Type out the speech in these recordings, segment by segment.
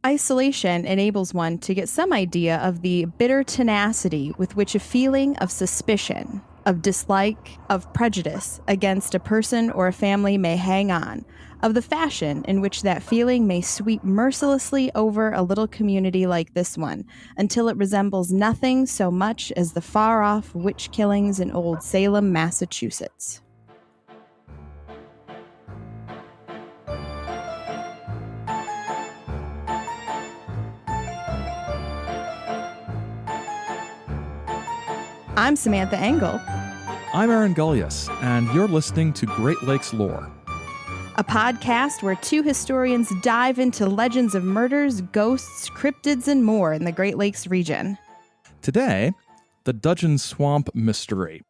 Isolation enables one to get some idea of the bitter tenacity with which a feeling of suspicion, of dislike, of prejudice against a person or a family may hang on, of the fashion in which that feeling may sweep mercilessly over a little community like this one, until it resembles nothing so much as the far-off witch killings in old Salem, Massachusetts. I'm Samantha Engel. I'm Aaron Gullius, and you're listening to Great Lakes Lore, a podcast where two historians dive into legends of murders, ghosts, cryptids, and more in the Great Lakes region. Today, the Dudgeon Swamp Mystery.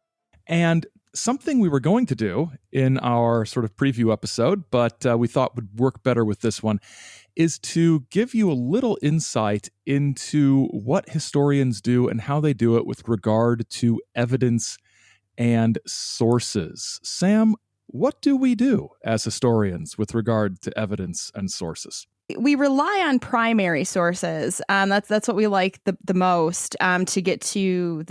And something we were going to do in our sort of preview episode, but we thought would work better with this one, is to give you a little insight into what historians do and how they do it with regard to evidence and sources. Sam, what do we do as historians with regard to evidence and sources? We rely on primary sources. That's what we like the most, to get to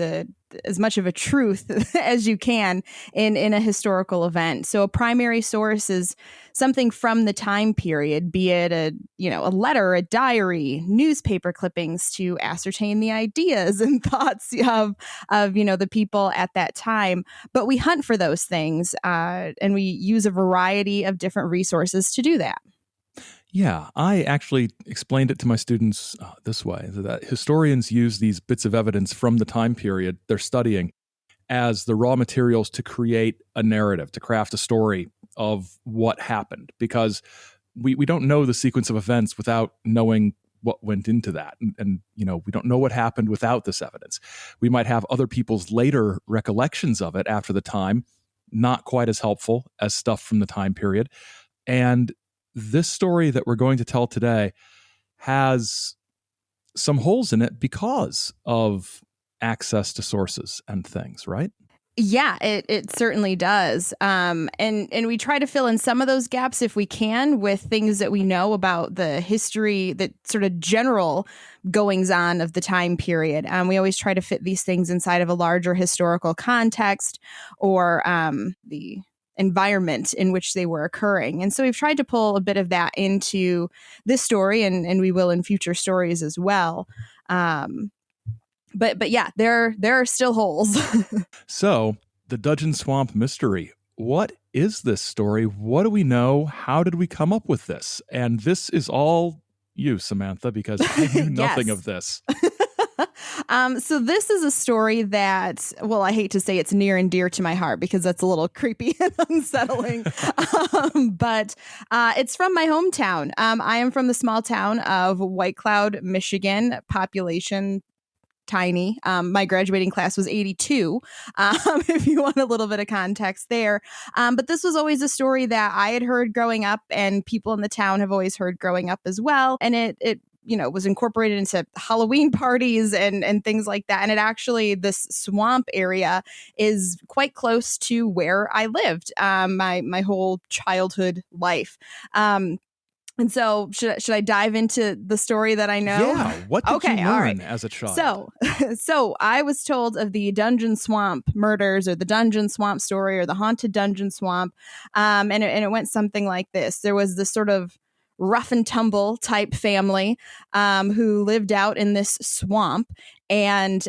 as much of a truth as you can in a historical event. So a primary source is something from the time period, be it a letter, a diary, newspaper clippings, to ascertain the ideas and thoughts of the people at that time. But we hunt for those things, and we use a variety of different resources to do that. Yeah, I actually explained it to my students this way, that historians use these bits of evidence from the time period they're studying as the raw materials to create a narrative, to craft a story of what happened, because we don't know the sequence of events without knowing what went into that. And we don't know what happened without this evidence. We might have other people's later recollections of it after the time, not quite as helpful as stuff from the time period. And this story that we're going to tell today has some holes in it because of access to sources and things, right? Yeah, it certainly does. And we try to fill in some of those gaps if we can with things that we know about the history, that sort of general goings on of the time period. We always try to fit these things inside of a larger historical context or the environment in which they were occurring. And so we've tried to pull a bit of that into this story, and we will in future stories as well. But yeah, there are still holes. So, the Dudgeon Swamp Mystery. What is this story? What do we know? How did we come up with this? And this is all you, Samantha, because I knew nothing of this. So this is a story that, well, I hate to say it's near and dear to my heart because that's a little creepy and unsettling. But it's from my hometown. I am from the small town of White Cloud, Michigan. Population tiny. My graduating class was 82, if you want a little bit of context there. But this was always a story that I had heard growing up, and people in the town have always heard growing up as well. And it was incorporated into Halloween parties and things like that. And it actually, this swamp area is quite close to where I lived my whole childhood life. And so should I dive into the story that I know? Yeah. What did you learn as a child? So I was told of the Dungeon Swamp murders, or the Dungeon Swamp story, or the haunted Dungeon Swamp. And it went something like this. There was this sort of rough and tumble type family who lived out in this swamp, and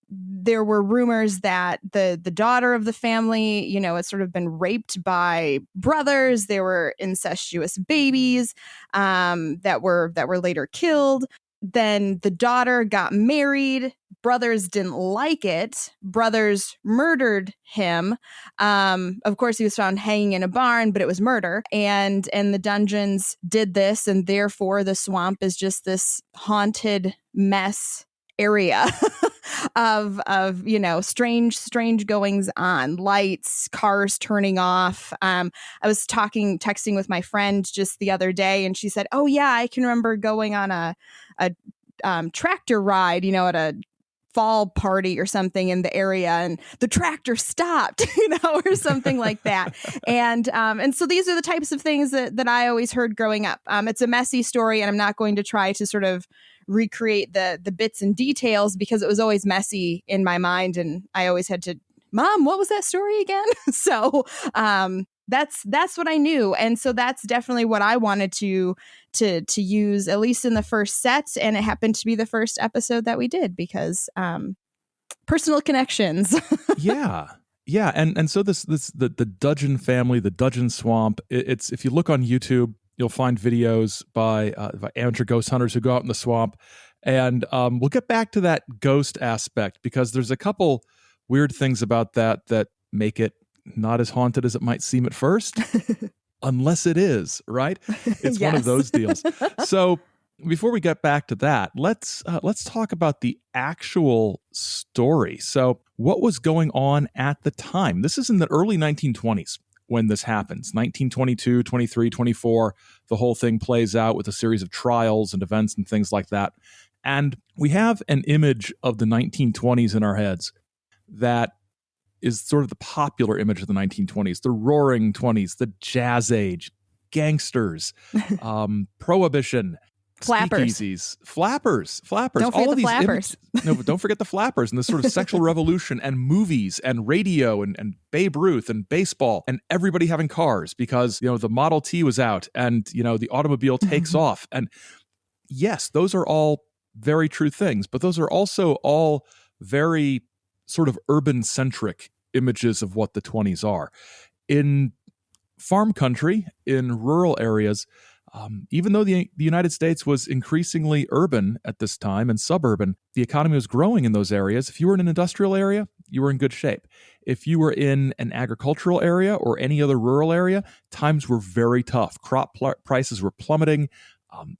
there were rumors that the daughter of the family, had sort of been raped by brothers. There were incestuous babies that were later killed. Then the daughter got married. Brothers didn't like it. Brothers murdered him. Of course, he was found hanging in a barn, but it was murder. And the Dungeons did this, and therefore the swamp is just this haunted mess area of strange goings on, lights, cars turning off. I was texting with my friend just the other day, and she said, "Oh yeah, I can remember going on a tractor ride, at a fall party or something in the area, and the tractor stopped, or something like that. And so these are the types of things that I always heard growing up. It's a messy story, and I'm not going to try to sort of recreate the bits and details because it was always messy in my mind, and I always had to, Mom, what was that story again? So that's what I knew, and so that's definitely what I wanted to use, at least in the first set, and it happened to be the first episode that we did because personal connections. Yeah. And so the Dudgeon family, the Dudgeon Swamp, it's, if you look on YouTube, you'll find videos by amateur ghost hunters who go out in the swamp, and we'll get back to that ghost aspect because there's a couple weird things about that make it not as haunted as it might seem at first, unless it is, right? It's one of those deals. So before we get back to that, let's talk about the actual story. So what was going on at the time? This is in the early 1920s when this happens. 1922, 23, 24, the whole thing plays out with a series of trials and events and things like that. And we have an image of the 1920s in our heads that is sort of the popular image of the 1920s, the roaring 20s, the jazz age, gangsters, prohibition, speakeasies, flappers. Don't forget the flappers. No, but don't forget the flappers and this sort of sexual revolution and movies and radio and Babe Ruth and baseball and everybody having cars because, the Model T was out and, the automobile takes off. And yes, those are all very true things, but those are also all very sort of urban-centric images of what the 20s are. In farm country, in rural areas, even though the United States was increasingly urban at this time and suburban, the economy was growing in those areas. If you were in an industrial area, you were in good shape. If you were in an agricultural area or any other rural area, times were very tough. Crop prices were plummeting.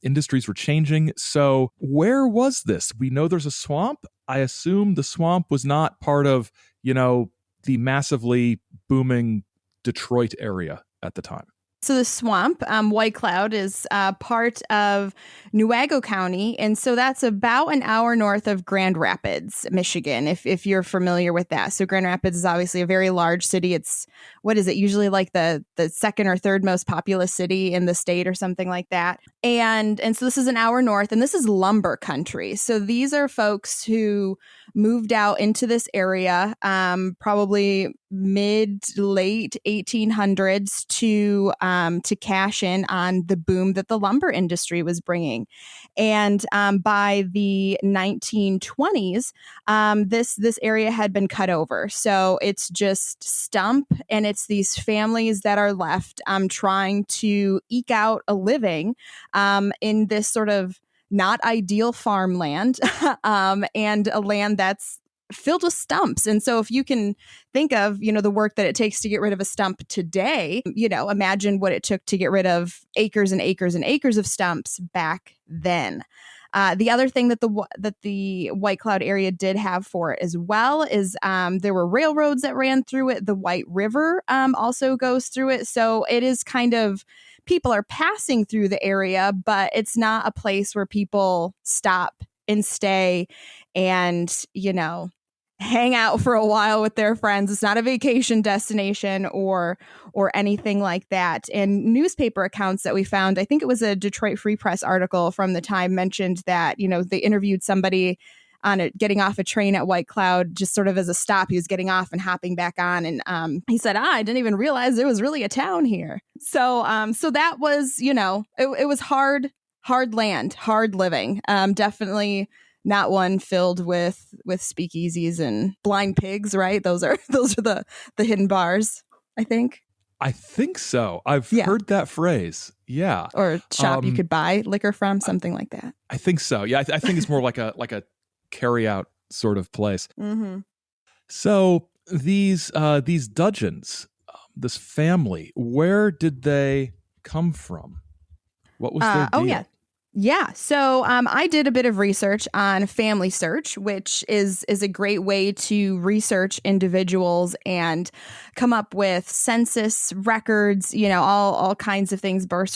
Industries were changing. So where was this? We know there's a swamp. I assume the swamp was not part of, the massively booming Detroit area at the time. So the swamp, White Cloud, is part of Newaygo County, and so that's about an hour north of Grand Rapids, Michigan, if you're familiar with that. So Grand Rapids is obviously a very large city. It's, what is it, usually like the second or third most populous city in the state or something like that. And so this is an hour north, and this is lumber country. So these are folks who moved out into this area probably mid-late 1800s to cash in on the boom that the lumber industry was bringing. And by the 1920s, this area had been cut over. So it's just stump, and it's these families that are left trying to eke out a living in this sort of not ideal farmland and a land that's filled with stumps. And so if you can think of, the work that it takes to get rid of a stump today, imagine what it took to get rid of acres and acres and acres of stumps back then. The other thing that the White Cloud area did have for it as well is there were railroads that ran through it. The White River also goes through it. So it is kind of, people are passing through the area, but it's not a place where people stop and stay and, hang out for a while with their friends. It's not a vacation destination or anything like that. And newspaper accounts that we found, I think it was a Detroit Free Press article from the time, mentioned that, they interviewed somebody on getting off a train at White Cloud, just sort of as a stop. He was getting off and hopping back on. And he said, I didn't even realize there was really a town here. So that was, it was hard land, hard living. Definitely not one filled with speakeasies and blind pigs, right? Those are the hidden bars, I think. I think so. I've heard that phrase. Yeah. Or a shop you could buy liquor from, something like that. I think so. Yeah. I think it's more like a carry out sort of place. Mm-hmm. So these Dudgeons, this family, where did they come from? What was their deal? Yeah. So I did a bit of research on Family Search, which is a great way to research individuals and come up with census records, all kinds of things, birth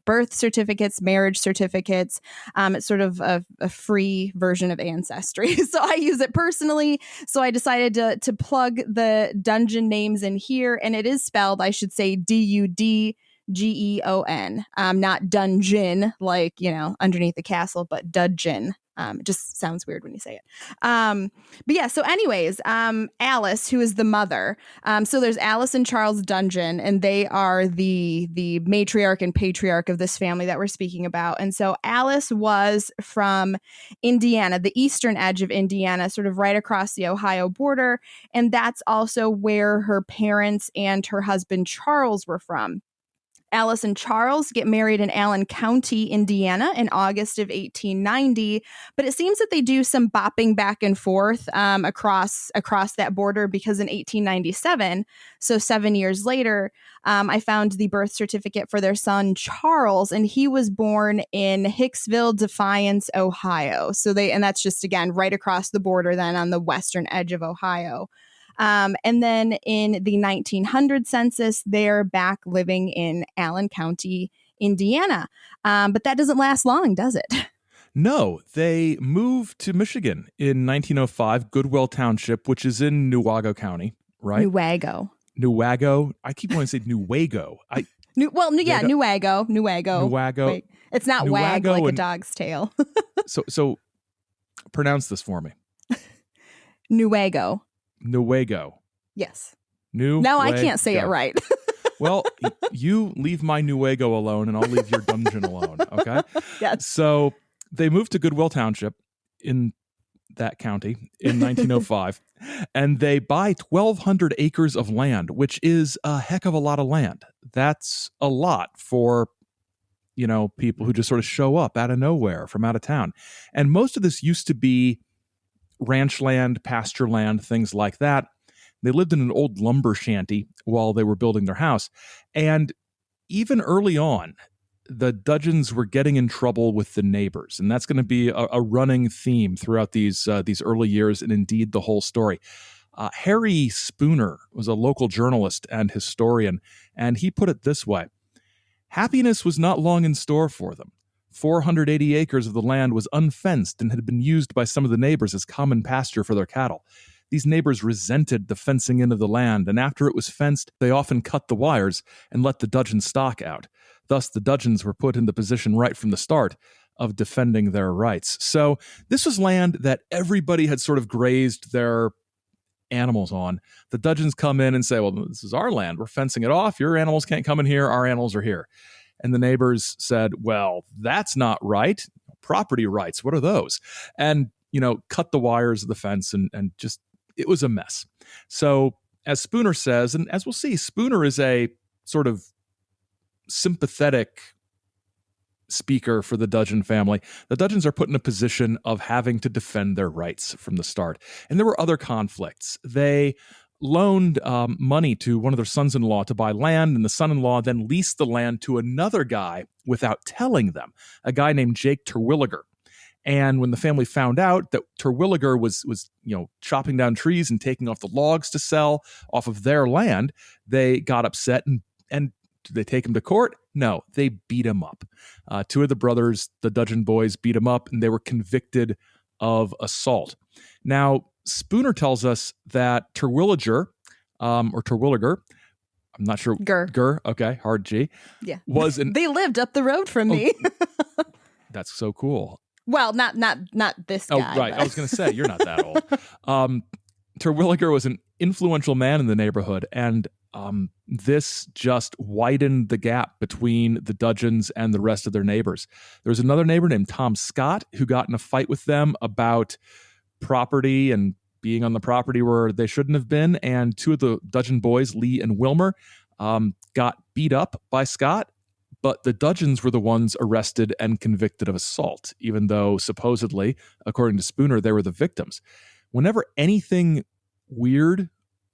birth certificates, marriage certificates. It's sort of a free version of Ancestry. So I use it personally. So I decided to plug the dungeon names in here. And it is spelled, I should say, Dudgeon. Not dungeon, like, underneath the castle, but Dudgeon. It just sounds weird when you say it. But yeah, so anyways, Alice, who is the mother. So there's Alice and Charles Dudgeon, and they are the matriarch and patriarch of this family that we're speaking about. And so Alice was from Indiana, the eastern edge of Indiana, sort of right across the Ohio border. And that's also where her parents and her husband Charles were from. Alice and Charles get married in Allen County, Indiana in August of 1890, but it seems that they do some bopping back and forth across that border, because in 1897, so 7 years later, I found the birth certificate for their son Charles, and he was born in Hicksville, Defiance, Ohio. And that's just, again, right across the border then on the western edge of Ohio. And then in the 1900 census, they're back living in Allen County, Indiana. But that doesn't last long, does it? No, they moved to Michigan in 1905, Goodwell Township, which is in Newaygo County, right? Newaygo. I keep wanting to say Newaygo. Newaygo. Wait, it's not wag like a dog's tail. So pronounce this for me. Newaygo. Yes. Now I can't say it right. Well, you leave my Newaygo alone, and I'll leave your dungeon alone, okay? Yes. So they moved to Goodwell Township in that county in 1905, and they buy 1,200 acres of land, which is a heck of a lot of land. That's a lot for, people who just sort of show up out of nowhere from out of town. And most of this used to be ranch land, pasture land, things like that. They lived in an old lumber shanty while they were building their house. And even early on, the Dudgeons were getting in trouble with the neighbors. And that's going to be a running theme throughout these early years, and indeed the whole story. Harry Spooner was a local journalist and historian, and he put it this way: happiness was not long in store for them. 480 acres of the land was unfenced and had been used by some of the neighbors as common pasture for their cattle. These neighbors resented the fencing in of the land, and after it was fenced, they often cut the wires and let the Dudgeon stock out. Thus, the Dudgeons were put in the position right from the start of defending their rights. So this was land that everybody had sort of grazed their animals on. The Dudgeons come in and say, well, this is our land. We're fencing it off. Your animals can't come in here. Our animals are here. And the neighbors said, well, that's not right. Property rights, what are those? And, cut the wires of the fence and just, it was a mess. So as Spooner says, and as we'll see, Spooner is a sort of sympathetic speaker for the Dudgeon family. The Dudgeons are put in a position of having to defend their rights from the start. And there were other conflicts. They loaned money to one of their sons-in-law to buy land, and the son-in-law then leased the land to another guy without telling them, a guy named Jake Terwilliger. And when the family found out that Terwilliger was chopping down trees and taking off the logs to sell off of their land, they got upset and did they take him to court? No, they beat him up. Two of the brothers, the Dudgeon boys, beat him up, and they were convicted of assault. Now, Spooner tells us that Terwilliger, I'm not sure. Gur, okay, hard G. Yeah. They lived up the road from me. That's so cool. Well, not this guy. Oh, right. But. I was going to say, you're not that old. Terwilliger was an influential man in the neighborhood, and this just widened the gap between the Dudgeons and the rest of their neighbors. There was another neighbor named Tom Scott who got in a fight with them about property and being on the property where they shouldn't have been, and two of the Dudgeon boys, Lee and Wilmer, got beat up by Scott, but the Dudgeons were the ones arrested and convicted of assault, even though supposedly, according to Spooner, they were the victims. Whenever anything weird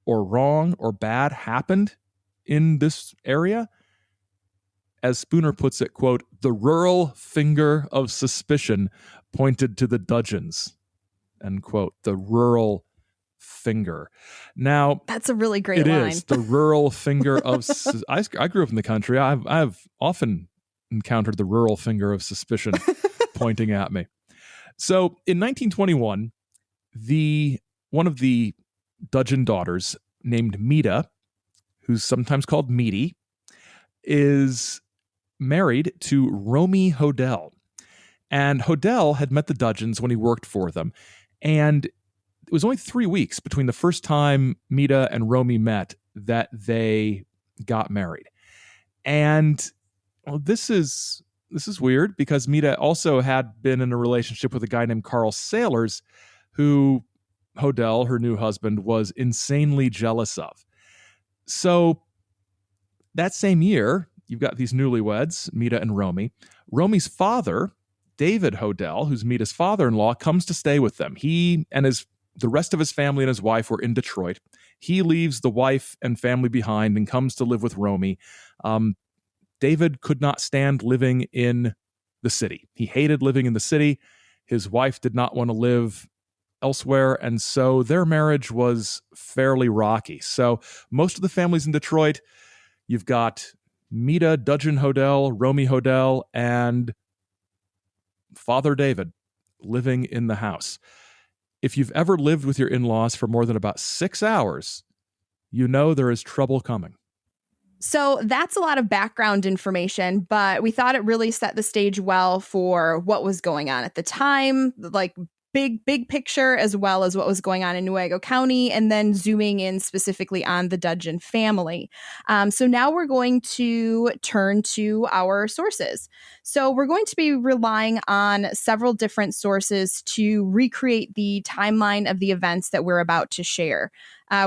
or wrong or bad happened in this area, as Spooner puts it, quote, the rural finger of suspicion pointed to the Dudgeons, end quote, the rural finger. Now, that's a really great line. It is the rural finger of, I grew up in the country. I've often encountered the rural finger of suspicion pointing at me. So in 1921, one of the Dudgeon daughters named Meda, who's sometimes called Meaty, is married to Romy Hodel. And Hodel had met the Dudgeons when he worked for them. And it was only 3 weeks between the first time Meda and Romy met that they got married. And this is weird because Meda also had been in a relationship with a guy named Carl Sailors, who Hodel, her new husband, was insanely jealous of. So that same year, you've got these newlyweds, Meda and Romy. Romy's father, David Hodel, who's Meda's father-in-law, comes to stay with them. He and the rest of his family and his wife were in Detroit. He leaves the wife and family behind and comes to live with Romy. David could not stand living in the city. He hated living in the city. His wife did not want to live elsewhere, and so their marriage was fairly rocky. So most of the families in Detroit, you've got Meda, Dudgeon Hodel, Romy Hodel, and Father David living in the house. If you've ever lived with your in-laws for more than about 6 hours, you know there is trouble coming. So that's a lot of background information, but we thought it really set the stage well for what was going on at the time, like big picture, as well as what was going on in Newaygo County, and then zooming in specifically on the Dudgeon family. So now we're going to turn to our sources. So we're going to be relying on several different sources to recreate the timeline of the events that we're about to share.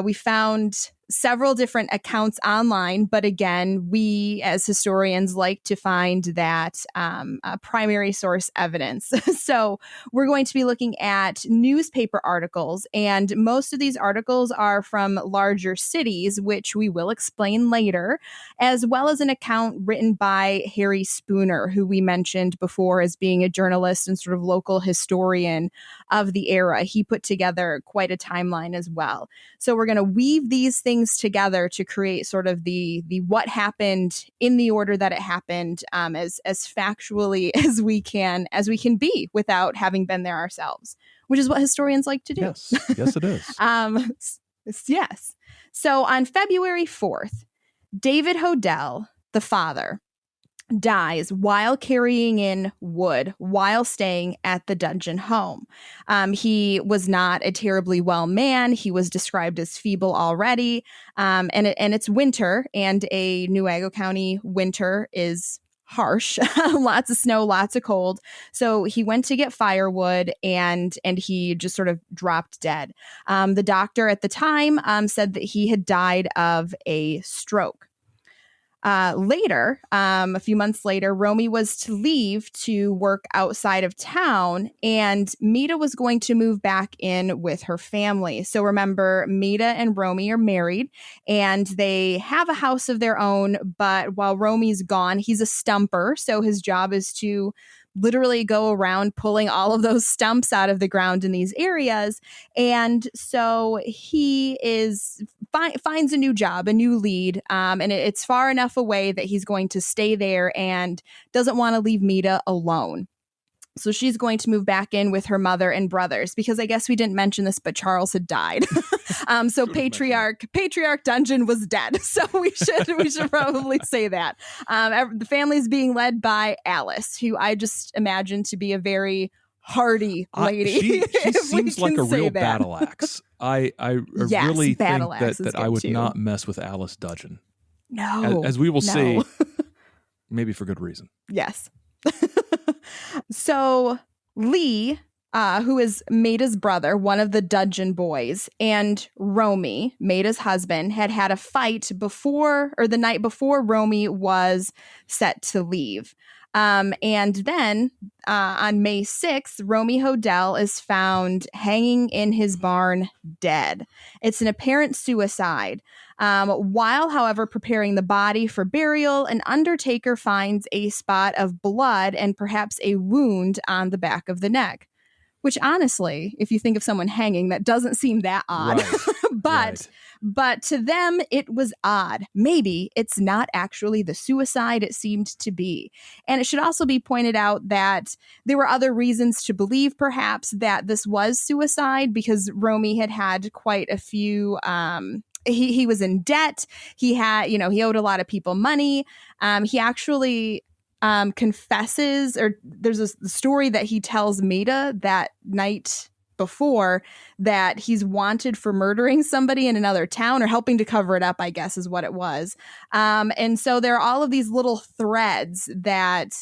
We found several different accounts online, but again, we as historians like to find that primary source evidence. So we're going to be looking at newspaper articles, and most of these articles are from larger cities, which we will explain later, as well as an account written by Harry Spooner, who we mentioned before as being a journalist and sort of local historian of the era. He put together quite a timeline as well. So we're going to weave these things together to create sort of the what happened in the order that it happened, as factually as we can be without having been there ourselves, which is what historians like to do. Yes, it is. Yes. So on February 4th, David Hodel, the father, dies while carrying in wood while staying at the Dudgeon home. He was not a terribly well man. He was described as feeble already. And it's winter, and a Newaygo County winter is harsh. Lots of snow, lots of cold. So he went to get firewood, and he just sort of dropped dead. The doctor at the time said that he had died of a stroke. Later, a few months later, Romy was to leave to work outside of town, and Meda was going to move back in with her family. So remember, Meda and Romy are married, and they have a house of their own, but while Romy's gone, he's a stumper, so his job is to literally go around pulling all of those stumps out of the ground in these areas. And so he finds a new job, a new lead, and it's far enough away that he's going to stay there and doesn't want to leave Meda alone. So she's going to move back in with her mother and brothers, because I guess we didn't mention this, but Charles had died. So Patriarch Dudgeon was dead. So we should probably say that. The family's being led by Alice, who I just imagine to be a very hardy lady. She seems like a real battle axe. I really think that I would not mess with Alice Dudgeon. No. As we will see, maybe for good reason. Yes. So Lee, who is Meda's brother, one of the Dudgeon boys, and Romy, Meda's husband, had a fight the night before Romy was set to leave. And then on May 6th, Romy Hodel is found hanging in his barn dead. It's an apparent suicide. While, however, preparing the body for burial, an undertaker finds a spot of blood and perhaps a wound on the back of the neck. Which honestly, if you think of someone hanging, that doesn't seem that odd. Right. But but to them, it was odd. Maybe it's not actually the suicide it seemed to be. And it should also be pointed out that there were other reasons to believe, perhaps, that this was suicide, because Romy had quite a few. He was in debt. He owed a lot of people money. He actually confesses, or there's a story that he tells Meda that night before, that he's wanted for murdering somebody in another town, or helping to cover it up, I guess is what it was. And so there are all of these little threads that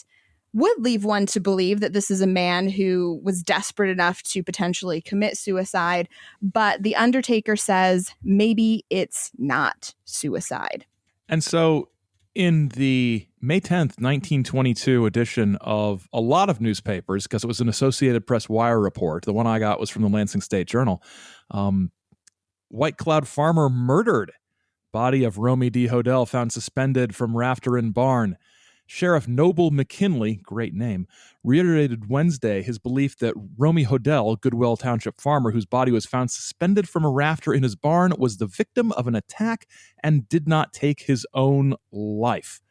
would leave one to believe that this is a man who was desperate enough to potentially commit suicide. But the Undertaker says maybe it's not suicide. And so in the May 10th, 1922 edition of a lot of newspapers, because it was an Associated Press wire report, the one I got was from the Lansing State Journal, White Cloud farmer murdered. Body of Romy D. Hodel found suspended from rafter in barn. Sheriff Noble McKinley, great name, reiterated Wednesday his belief that Romy Hodel, Goodwill Township farmer whose body was found suspended from a rafter in his barn, was the victim of an attack and did not take his own life.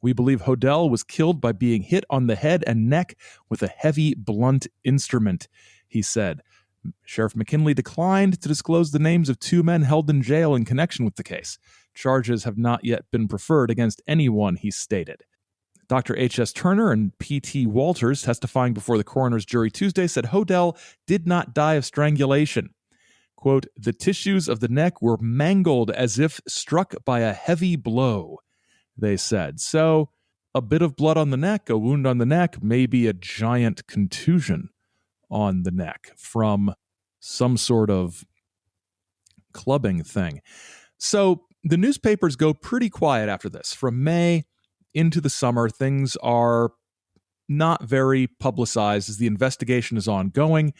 We believe Hodel was killed by being hit on the head and neck with a heavy, blunt instrument, he said. Sheriff McKinley declined to disclose the names of two men held in jail in connection with the case. Charges have not yet been preferred against anyone, he stated. Dr. H.S. Turner and P.T. Walters, testifying before the coroner's jury Tuesday, said Hodel did not die of strangulation. Quote, the tissues of the neck were mangled as if struck by a heavy blow, they said. So a bit of blood on the neck, a wound on the neck, maybe a giant contusion on the neck from some sort of clubbing thing. So the newspapers go pretty quiet after this. From May into the summer, things are not very publicized as the investigation is ongoing,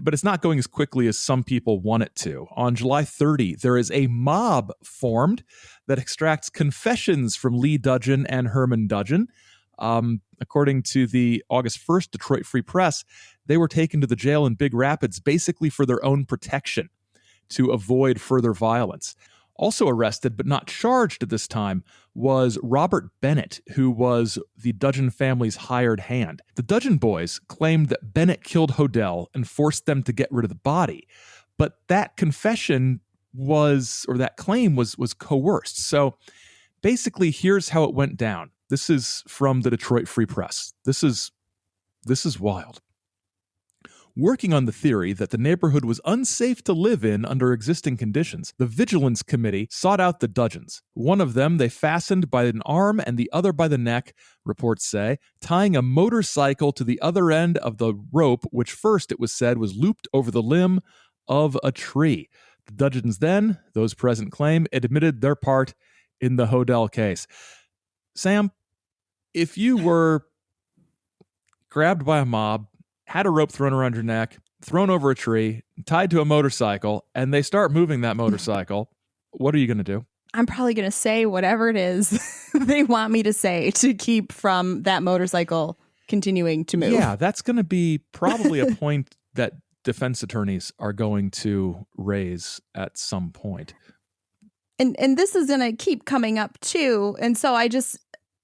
but it's not going as quickly as some people want it to. On July 30, there is a mob formed that extracts confessions from Lee Dudgeon and Herman Dudgeon. According to the August 1st Detroit Free Press, they were taken to the jail in Big Rapids basically for their own protection, to avoid further violence. Also arrested, but not charged at this time, was Robert Bennett, who was the Dudgeon family's hired hand. The Dudgeon boys claimed that Bennett killed Hodel and forced them to get rid of the body. But that confession that claim was coerced. So basically, here's how it went down. This is from the Detroit Free Press. This is wild. Working on the theory that the neighborhood was unsafe to live in under existing conditions, the Vigilance Committee sought out the Dudgeons. One of them they fastened by an arm and the other by the neck, reports say, tying a motorcycle to the other end of the rope, which first, it was said, was looped over the limb of a tree. The Dudgeons then, those present claim, admitted their part in the Hodel case. Sam, if you were grabbed by a mob, had a rope thrown around your neck, thrown over a tree, tied to a motorcycle, and they start moving that motorcycle, what are you going to do? I'm probably going to say whatever it is they want me to say to keep from that motorcycle continuing to move. Yeah, that's going to be probably a point that defense attorneys are going to raise at some point. And this is going to keep coming up too. And so I just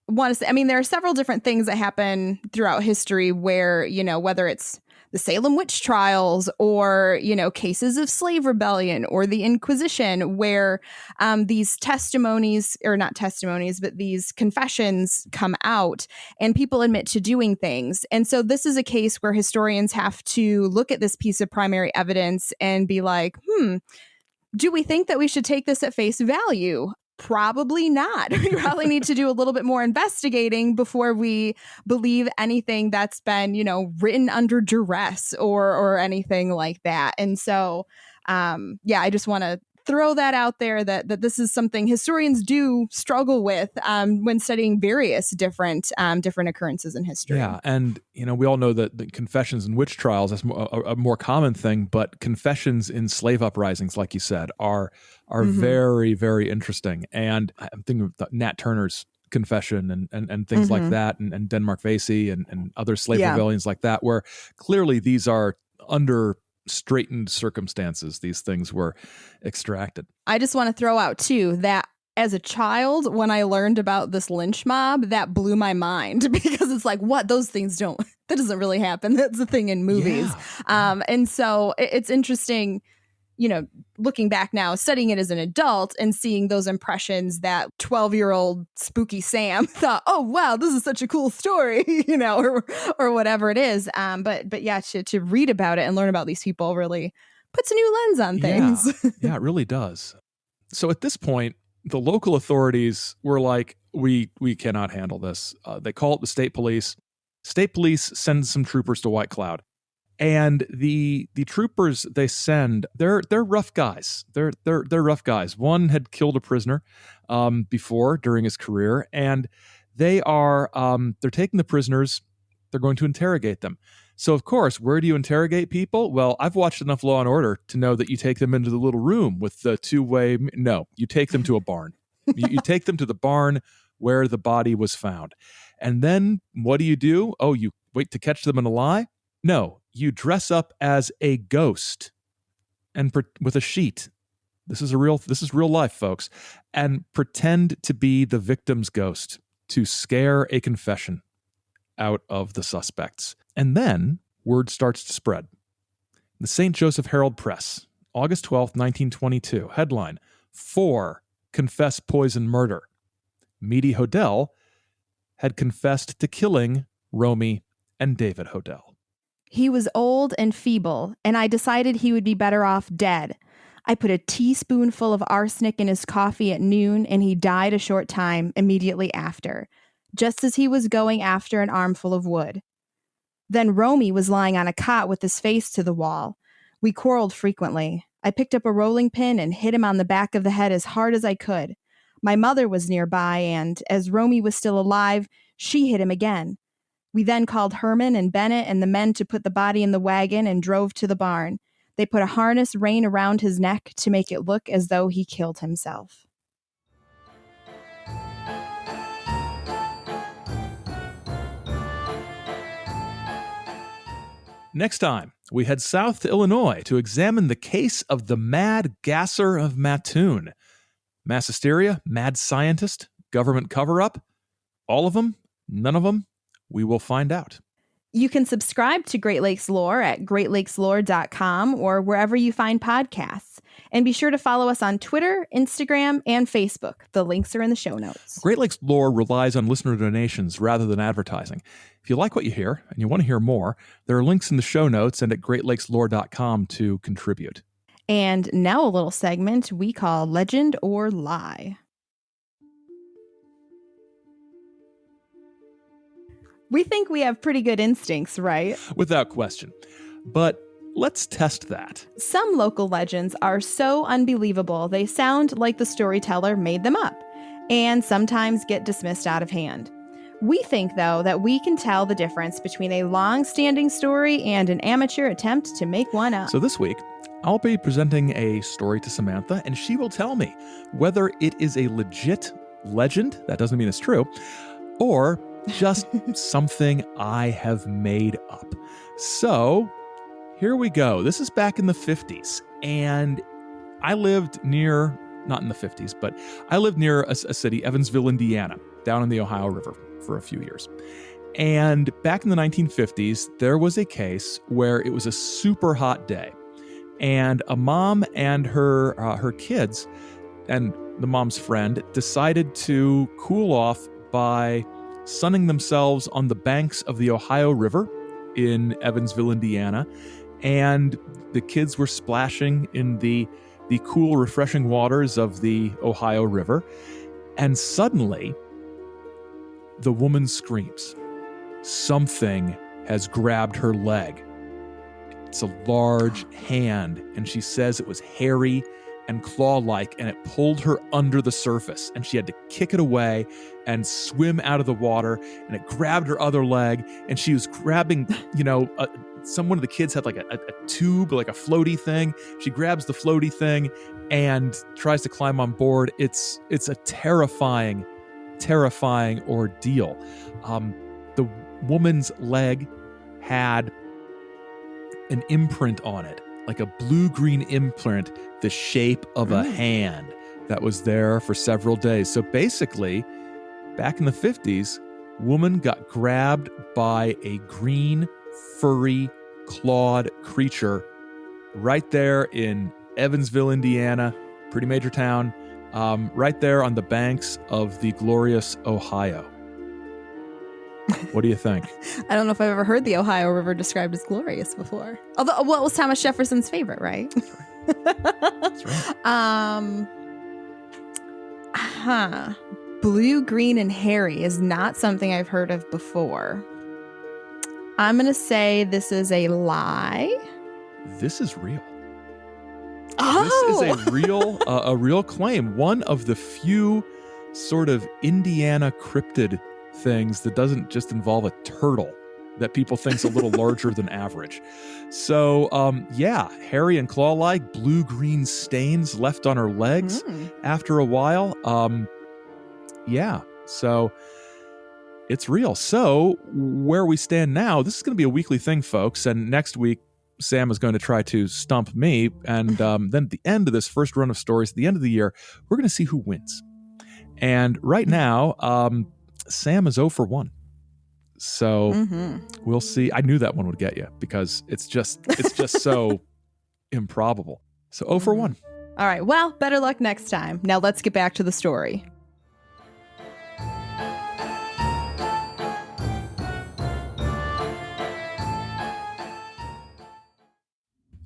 want to say, I mean, there are several different things that happen throughout history where, whether it's the Salem witch trials or, cases of slave rebellion or the Inquisition, where these testimonies, or not testimonies, but these confessions come out and people admit to doing things. And so this is a case where historians have to look at this piece of primary evidence and be like, do we think that we should take this at face value? Probably not. We probably need to do a little bit more investigating before we believe anything that's been, written under duress or anything like that. And so, I just want to throw that out there that this is something historians do struggle with when studying various different occurrences in history. Yeah, and we all know that the confessions in witch trials, that's a more common thing, but confessions in slave uprisings, like you said, are very, very interesting. And I'm thinking of Nat Turner's confession and things like that, and Denmark Vesey and other slave rebellions like that, where clearly these are under straightened circumstances these things were extracted. I just want to throw out, too, that as a child, when I learned about this lynch mob, that blew my mind because it's like, what? Those things that doesn't really happen. That's the thing in movies. Yeah. And so it's interesting, looking back now, studying it as an adult and seeing those impressions that 12-year-old spooky Sam thought, oh, wow, this is such a cool story, or whatever it is. But yeah, to read about it and learn about these people really puts a new lens on things. Yeah, it really does. So at this point, the local authorities were like, we cannot handle this. They call it the state police. State police send some troopers to White Cloud. And the troopers they send, they're rough guys. They're rough guys. One had killed a prisoner before during his career, and they're taking the prisoners. They're going to interrogate them. So of course, where do you interrogate people? Well, I've watched enough Law and Order to know that you take them into the little room with the two-way. No, you take them to a barn. you take them to the barn where the body was found, and then what do? Oh, you wait to catch them in a lie? No, you dress up as a ghost and with a sheet. This is real life, folks, and pretend to be the victim's ghost to scare a confession out of the suspects. And then word starts to spread. The St. Joseph Herald Press, August 12th, 1922, headline, 4 confess poison murder. Meda Hodel had confessed to killing Romy and David Hodel. He was old and feeble, and I decided he would be better off dead. I put a teaspoonful of arsenic in his coffee at noon, and he died a short time immediately after, just as he was going after an armful of wood. Then Romy was lying on a cot with his face to the wall. We quarreled frequently. I picked up a rolling pin and hit him on the back of the head as hard as I could. My mother was nearby, and as Romy was still alive, she hit him again. We then called Herman and Bennett and the men to put the body in the wagon and drove to the barn. They put a harness rein around his neck to make it look as though he killed himself. Next time, we head south to Illinois to examine the case of the mad gasser of Mattoon. Mass hysteria, mad scientist, government cover-up, all of them, none of them, we will find out. You can subscribe to Great Lakes Lore at greatlakeslore.com or wherever you find podcasts. And be sure to follow us on Twitter, Instagram, and Facebook. The links are in the show notes. Great Lakes Lore relies on listener donations rather than advertising. If you like what you hear and you want to hear more, there are links in the show notes and at greatlakeslore.com to contribute. And now a little segment we call Legend or Lie. We think we have pretty good instincts, right? Without question. But let's test that. Some local legends are so unbelievable they sound like the storyteller made them up, and sometimes get dismissed out of hand. We think, though, that we can tell the difference between a long-standing story and an amateur attempt to make one up. So this week, I'll be presenting a story to Samantha, and she will tell me whether it is a legit legend, that doesn't mean it's true, or just something I have made up. So here we go. This is back in the 50s, and I lived near, not in the 50s, but I lived near a city, Evansville, Indiana, down in the Ohio River for a few years. And back in the 1950s, there was a case where it was a super hot day, and a mom and her kids and the mom's friend decided to cool off by sunning themselves on the banks of the Ohio River in Evansville, Indiana. And the kids were splashing in the cool, refreshing waters of the Ohio River. And suddenly, the woman screams. Something has grabbed her leg. It's a large hand, and she says it was hairy and claw-like, and it pulled her under the surface, and she had to kick it away and swim out of the water, and it grabbed her other leg, and she was grabbing, one of the kids had like a tube, like a floaty thing. She grabs the floaty thing and tries to climb on board. It's a terrifying ordeal. The woman's leg had an imprint on it, like a blue-green imprint, the shape of a hand that was there for several days. So basically, back in the 50s, woman got grabbed by a green, furry, clawed creature right there in Evansville, Indiana, pretty major town, right there on the banks of the glorious Ohio. What do you think? I don't know if I've ever heard the Ohio River described as glorious before. Although, well, it was Thomas Jefferson's favorite, right? That's right. Blue, green, and hairy is not something I've heard of before. I'm going to say this is a lie. This is real. Oh! This is a real claim. One of the few sort of Indiana cryptid things that doesn't just involve a turtle that people think's a little larger than average. So, hairy and claw-like, blue-green stains left on her legs after a while. So it's real. So where we stand now, this is going to be a weekly thing, folks. And next week, Sam is going to try to stump me. And then at the end of this first run of stories, at the end of the year, we're going to see who wins. And right now, Sam is 0 for 1. So we'll see. I knew that one would get you because it's just so improbable. So 0 for 1. All right. Well, better luck next time. Now let's get back to the story.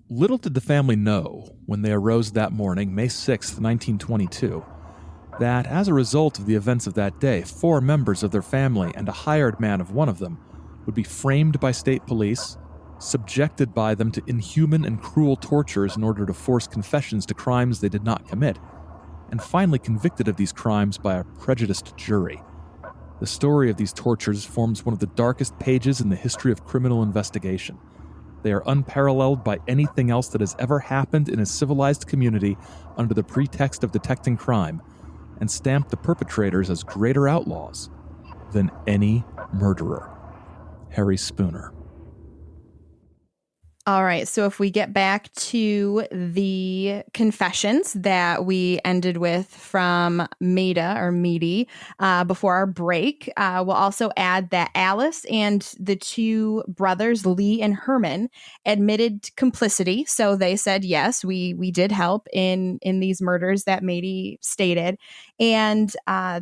Little did the family know when they arose that morning, May 6th, 1922, that as a result of the events of that day, 4 members of their family and a hired man of one of them would be framed by state police, subjected by them to inhuman and cruel tortures in order to force confessions to crimes they did not commit, and finally convicted of these crimes by a prejudiced jury. The story of these tortures forms one of the darkest pages in the history of criminal investigation. They are unparalleled by anything else that has ever happened in a civilized community under the pretext of detecting crime, and stamp the perpetrators as greater outlaws than any murderer. Harry Spooner. All right. So if we get back to the confessions that we ended with from Meda or Medi before our break, we'll also add that Alice and the 2 brothers, Lee and Herman, admitted complicity. So they said, yes, we did help in these murders that Medi stated. And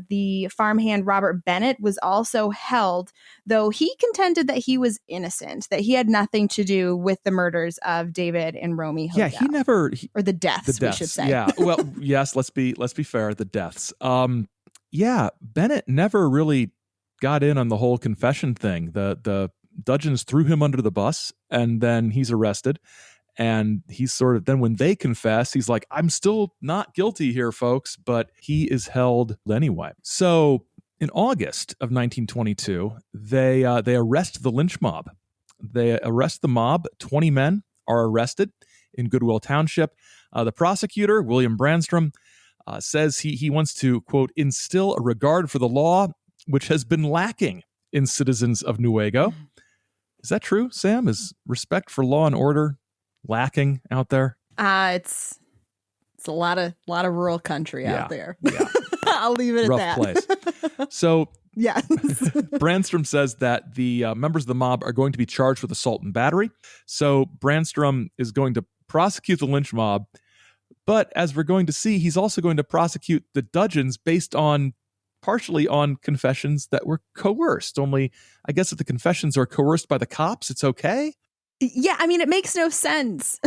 the farmhand Robert Bennett was also held, though he contended that he was innocent, that he had nothing to do with the murders of David and Romy Hodel. Yeah, he never... or the deaths, we should say. Yeah, well, yes, let's be fair, the deaths. Bennett never really got in on the whole confession thing. The Dudgeons threw him under the bus, and then he's arrested. And he's sort of, then when they confess, he's like, I'm still not guilty here, folks, but he is held anyway. So in August of 1922, they arrest the lynch mob. They arrest the mob. 20 men are arrested in Goodwill Township. The prosecutor, William Brandstrom, says he wants to, quote, instill a regard for the law, which has been lacking in citizens of Newaygo. Is that true, Sam? Is respect for law and order lacking out there? It's a lot of rural country out there. Yeah. I'll leave it Rough at that. Place. So yes. Brandstrom says that the members of the mob are going to be charged with assault and battery. So Brandstrom is going to prosecute the lynch mob. But as we're going to see, he's also going to prosecute the Dudgeons based on partially on confessions that were coerced. Only, I guess if the confessions are coerced by the cops, it's okay. Yeah, I mean, it makes no sense.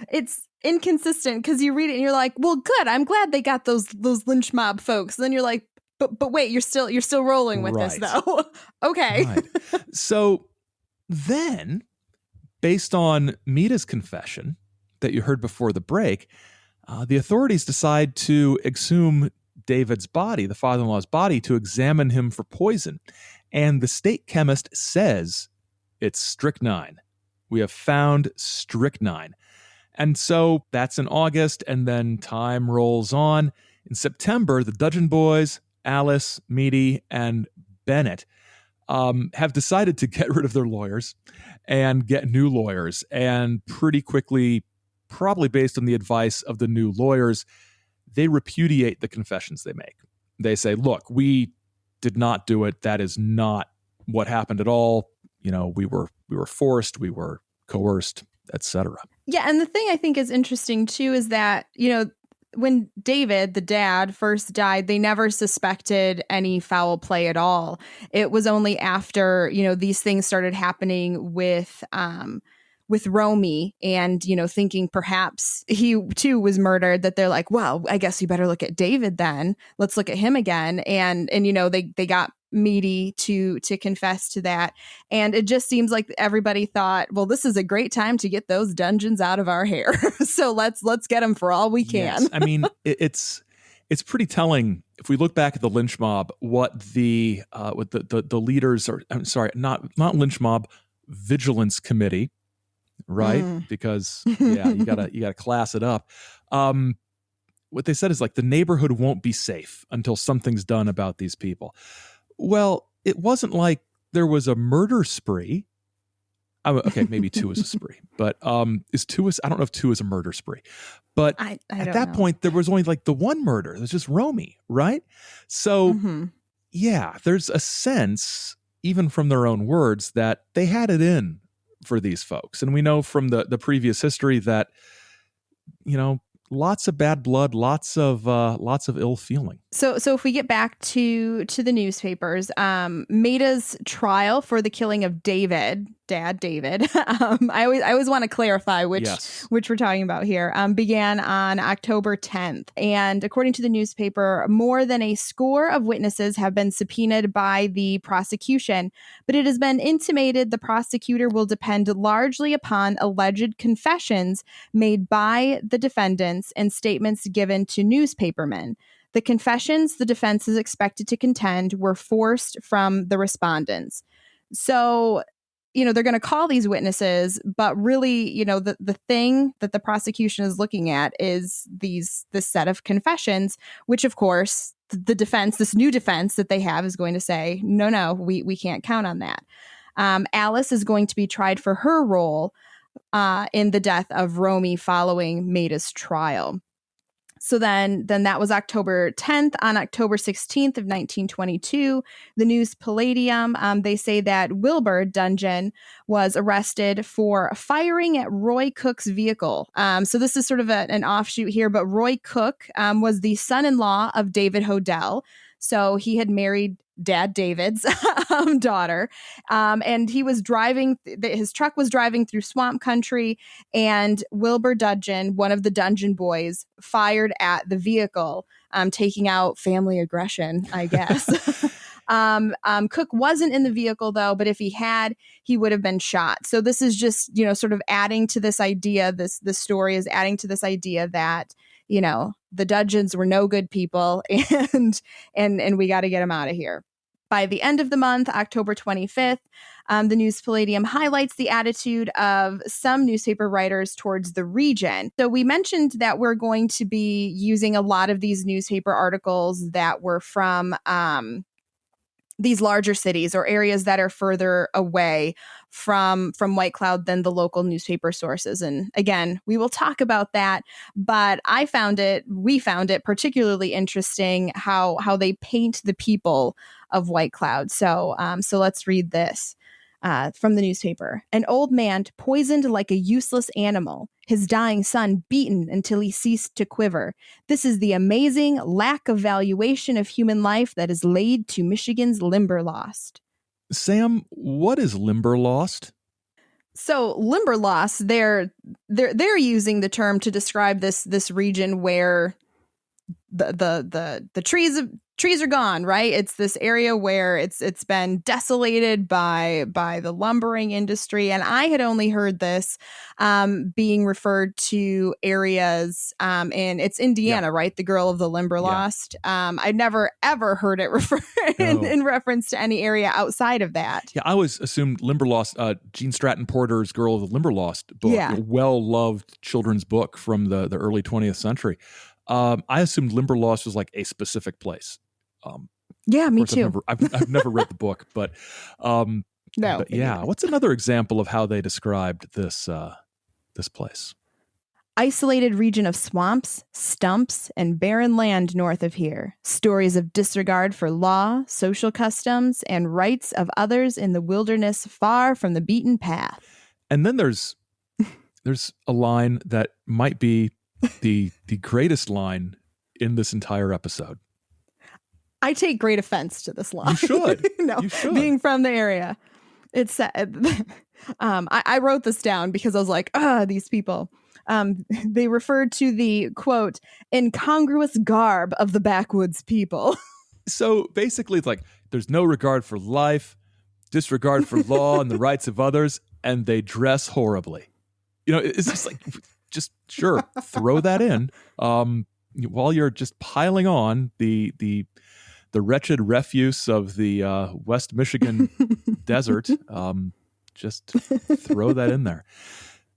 It's inconsistent because you read it and you're like, well, good. I'm glad they got those lynch mob folks. And then you're like, but wait, you're still rolling with this though. Okay. Right. So then, based on Meda's confession that you heard before the break, the authorities decide to exhume David's body, the father-in-law's body, to examine him for poison. And the state chemist says it's strychnine. We have found strychnine. And so that's in August, and then time rolls on. In September, the Dudgeon boys, Alice, Medi, and Bennett have decided to get rid of their lawyers and get new lawyers. And pretty quickly, probably based on the advice of the new lawyers, they repudiate the confessions they make. They say, look, we did not do it. That is not what happened at all. We were forced, we were coerced, etc. Yeah, and the thing I think is interesting too is that, when David, the dad, first died, they never suspected any foul play at all. It was only after, these things started happening with Romy and, thinking perhaps he too was murdered, that they're like, well, I guess you better look at David then. Let's look at him again. And they got Meda to confess to that. And it just seems like everybody thought, well, this is a great time to get those dungeons out of our hair. So let's get them for all we can. Yes. I mean, it's pretty telling if we look back at the lynch mob, what the leaders are. I'm sorry, not lynch mob, vigilance committee, right? Because you gotta class it up. What they said is like the neighborhood won't be safe until something's done about these people. Well, it wasn't like there was a murder spree. Okay, maybe 2 is a spree, but is 2 is, I don't know if 2 is a murder spree, but I at that point there was only like the one murder. There's just Romy, right? So yeah, there's a sense, even from their own words, that they had it in for these folks, and we know from the previous history that lots of bad blood, lots of ill feeling. So if we get back to the newspapers, Meda's trial for the killing of David, Dad David, I always want to clarify which we're talking about here, began on October 10th. And according to the newspaper, more than a score of witnesses have been subpoenaed by the prosecution, but it has been intimated the prosecutor will depend largely upon alleged confessions made by the defendants and statements given to newspapermen. The confessions the defense is expected to contend were forced from the respondents. So, they're going to call these witnesses, but really, the thing that the prosecution is looking at is this set of confessions, which of course the defense, this new defense that they have, is going to say, no, we can't count on that. Alice is going to be tried for her role in the death of Romy following Meda's trial. So then that was October 10th. On October 16th of 1922, the News Palladium, they say that Wilbur Dudgeon was arrested for firing at Roy Cook's vehicle. So this is sort of an offshoot here, but Roy Cook was the son-in-law of David Hodel. So he had married Dad David's daughter. And he was driving, his truck was driving through swamp country, and Wilbur Dudgeon, one of the Dungeon boys, fired at the vehicle, taking out family aggression, I guess. Cook wasn't in the vehicle though, but if he had, he would have been shot. So this is just, sort of adding to this idea, this story is adding to this idea that, the Dudgeons were no good people, and we got to get them out of here. By the end of the month, October 25th, the News Palladium highlights the attitude of some newspaper writers towards the region. So we mentioned that we're going to be using a lot of these newspaper articles that were from these larger cities or areas that are further away from White Cloud than the local newspaper sources. And again, we will talk about that, but we found it particularly interesting how they paint the people of White Cloud. So let's read this. From the newspaper. An old man poisoned like a useless animal, his dying son beaten until he ceased to quiver. This is the amazing lack of valuation of human life that is laid to Michigan's Limberlost. Sam, what is Limberlost? So Limberlost, they're using the term to describe this region where the trees are gone, right? It's this area where it's been desolated by the lumbering industry. And I had only heard this being referred to areas in it's Indiana, right? The Girl of the Limberlost. Yeah. I'd never ever heard it in reference to any area outside of that. Yeah, I always assumed Limberlost, Gene Stratton Porter's Girl of the Limberlost book, a well-loved children's book from the early 20th century. I assumed Limberlost was like a specific place. Yeah, me Of course, too. I've never read the book, but No. but yeah, what's another example of how they described this place? Isolated region of swamps, stumps, and barren land north of here. Stories of disregard for law, social customs, and rights of others in the wilderness far from the beaten path. And then there's a line that might be the greatest line in this entire episode. I take great offense to this line. You should. No, you should. Being from the area. It's sad. I wrote this down because I was like, these people. They referred to the, quote, incongruous garb of the backwoods people. So basically, it's like there's no regard for life, disregard for law and the rights of others, and they dress horribly. It's just like, just sure, throw that in while you're just piling on the wretched refuse of the West Michigan desert. Just throw that in there.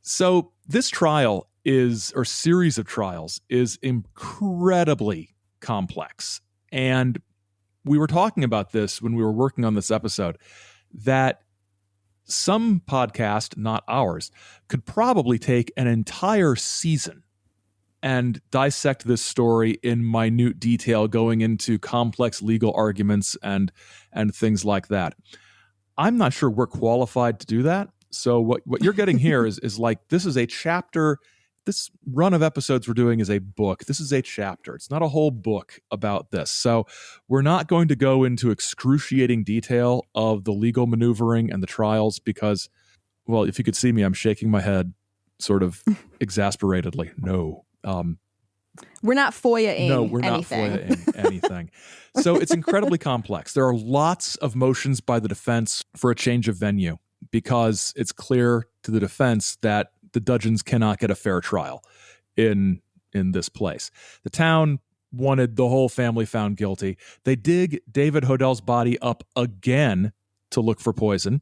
So this trial series of trials is incredibly complex. And we were talking about this when we were working on this episode, that some podcast, not ours, could probably take an entire season and dissect this story in minute detail, going into complex legal arguments and things like that. I'm not sure we're qualified to do that. So what you're getting here is like, this is a chapter. This run of episodes we're doing is a book. This is a chapter. It's not a whole book about this. So we're not going to go into excruciating detail of the legal maneuvering and the trials because, well, if you could see me, I'm shaking my head sort of exasperatedly. No. We're not FOIA-ing No, we're anything. not FOIA-ing anything. So it's incredibly complex. There are lots of motions by the defense for a change of venue because it's clear to the defense that the Dudgeons cannot get a fair trial in this place. The town wanted the whole family found guilty. They dig David Hodell's body up again to look for poison.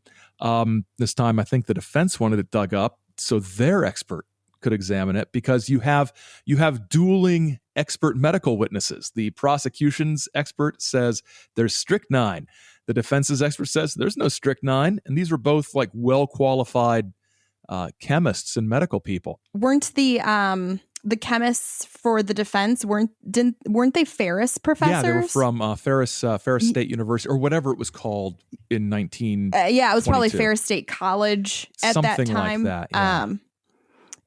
This time, I think the defense wanted it dug up so their expert could examine it, because you have dueling expert medical witnesses. The prosecution's expert says there's strychnine. The defense's expert says there's no strychnine. And these were both like well-qualified chemists and medical people. Weren't the chemists for the defense weren't they Ferris professors? Yeah, they were from Ferris State University, or whatever it was called in 19. Yeah, it was probably Ferris State College at something that time. Like that.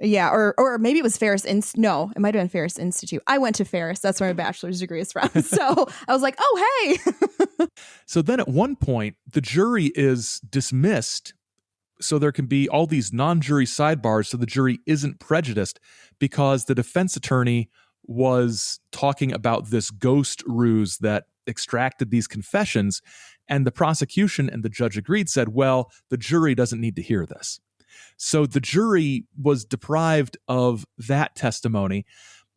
Yeah. Or maybe it was Ferris. No, it might have been Ferris Institute. I went to Ferris. That's where my bachelor's degree is from. So I was like, oh, hey. So then at one point, the jury is dismissed. So there can be all these non-jury sidebars, so the jury isn't prejudiced, because the defense attorney was talking about this ghost ruse that extracted these confessions. And the prosecution and the judge agreed, said, well, the jury doesn't need to hear this. So the jury was deprived of that testimony.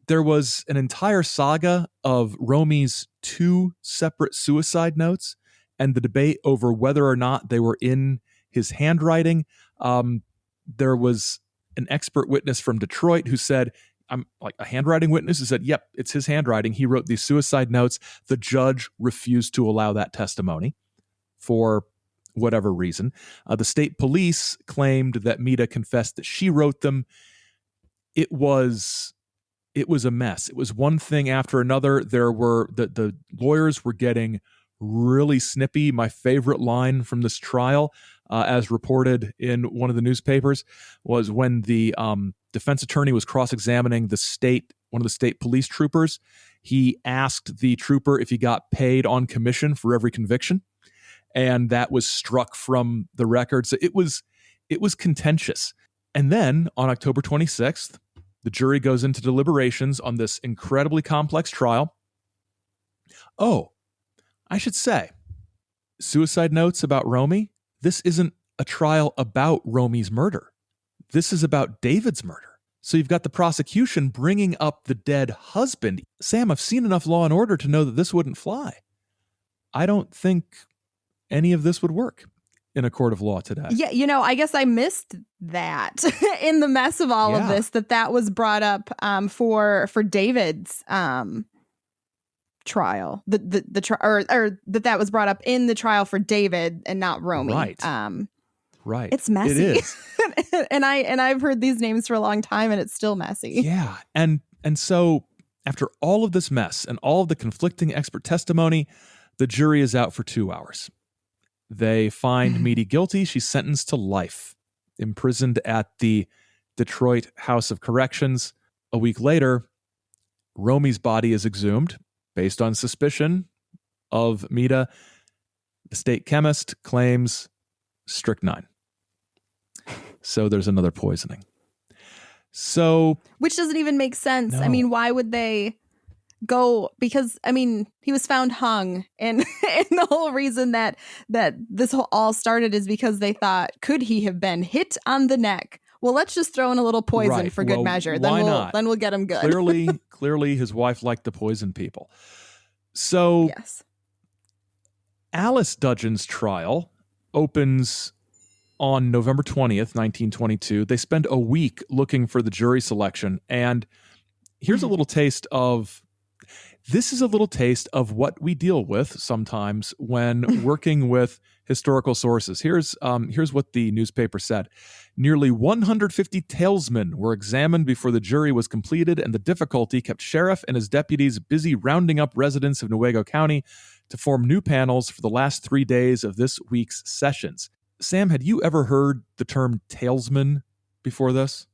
There was an entire saga of Romy's 2 separate suicide notes and the debate over whether or not they were in his handwriting. There was an expert witness from Detroit who said, I'm like a handwriting witness who said, yep, it's his handwriting. He wrote these suicide notes. The judge refused to allow that testimony for whatever reason. The state police claimed that Meda confessed that she wrote them. It was a mess. It was one thing after another. There were the lawyers were getting really snippy. My favorite line from this trial, as reported in one of the newspapers, was when the defense attorney was cross-examining one of the state police troopers. He asked the trooper if he got paid on commission for every conviction, and that was struck from the record. So it was contentious. And then on October 26th, the jury goes into deliberations on this incredibly complex trial. Oh, I should say, suicide notes about Romy. This isn't a trial about Romy's murder. This is about David's murder. So you've got the prosecution bringing up the dead husband. Sam, I've seen enough Law and Order to know that this wouldn't fly. I don't think any of this would work in a court of law today. Yeah, I guess I missed that in the mess of all of this, that was brought up for David's trial, or that was brought up in the trial for David and not Romy. Right. It's messy. It is. and I've heard these names for a long time, and it's still messy. Yeah. And so after all of this mess and all of the conflicting expert testimony, the jury is out for 2 hours. They find Meda guilty. She's sentenced to life, imprisoned at the Detroit House of Corrections. A week later, Romy's body is exhumed based on suspicion of Meda. The state chemist claims strychnine. So there's another poisoning. Which doesn't even make sense. No. I mean, why would they go? Because, I mean, he was found hung, and the whole reason that this all started is because they thought, could he have been hit on the neck? Well, let's just throw in a little poison for good measure. Why not? Then we'll get him good. Clearly, his wife liked to poison people. So, yes. Alice Dudgeon's trial opens on November 20th, 1922. They spend a week looking for the jury selection. And here's a little taste of what we deal with sometimes when working with historical sources. Here's what the newspaper said. Nearly 150 talesmen were examined before the jury was completed, and the difficulty kept sheriff and his deputies busy rounding up residents of Newaygo County to form new panels for the last 3 days of this week's sessions. Sam, had you ever heard the term talesman before this?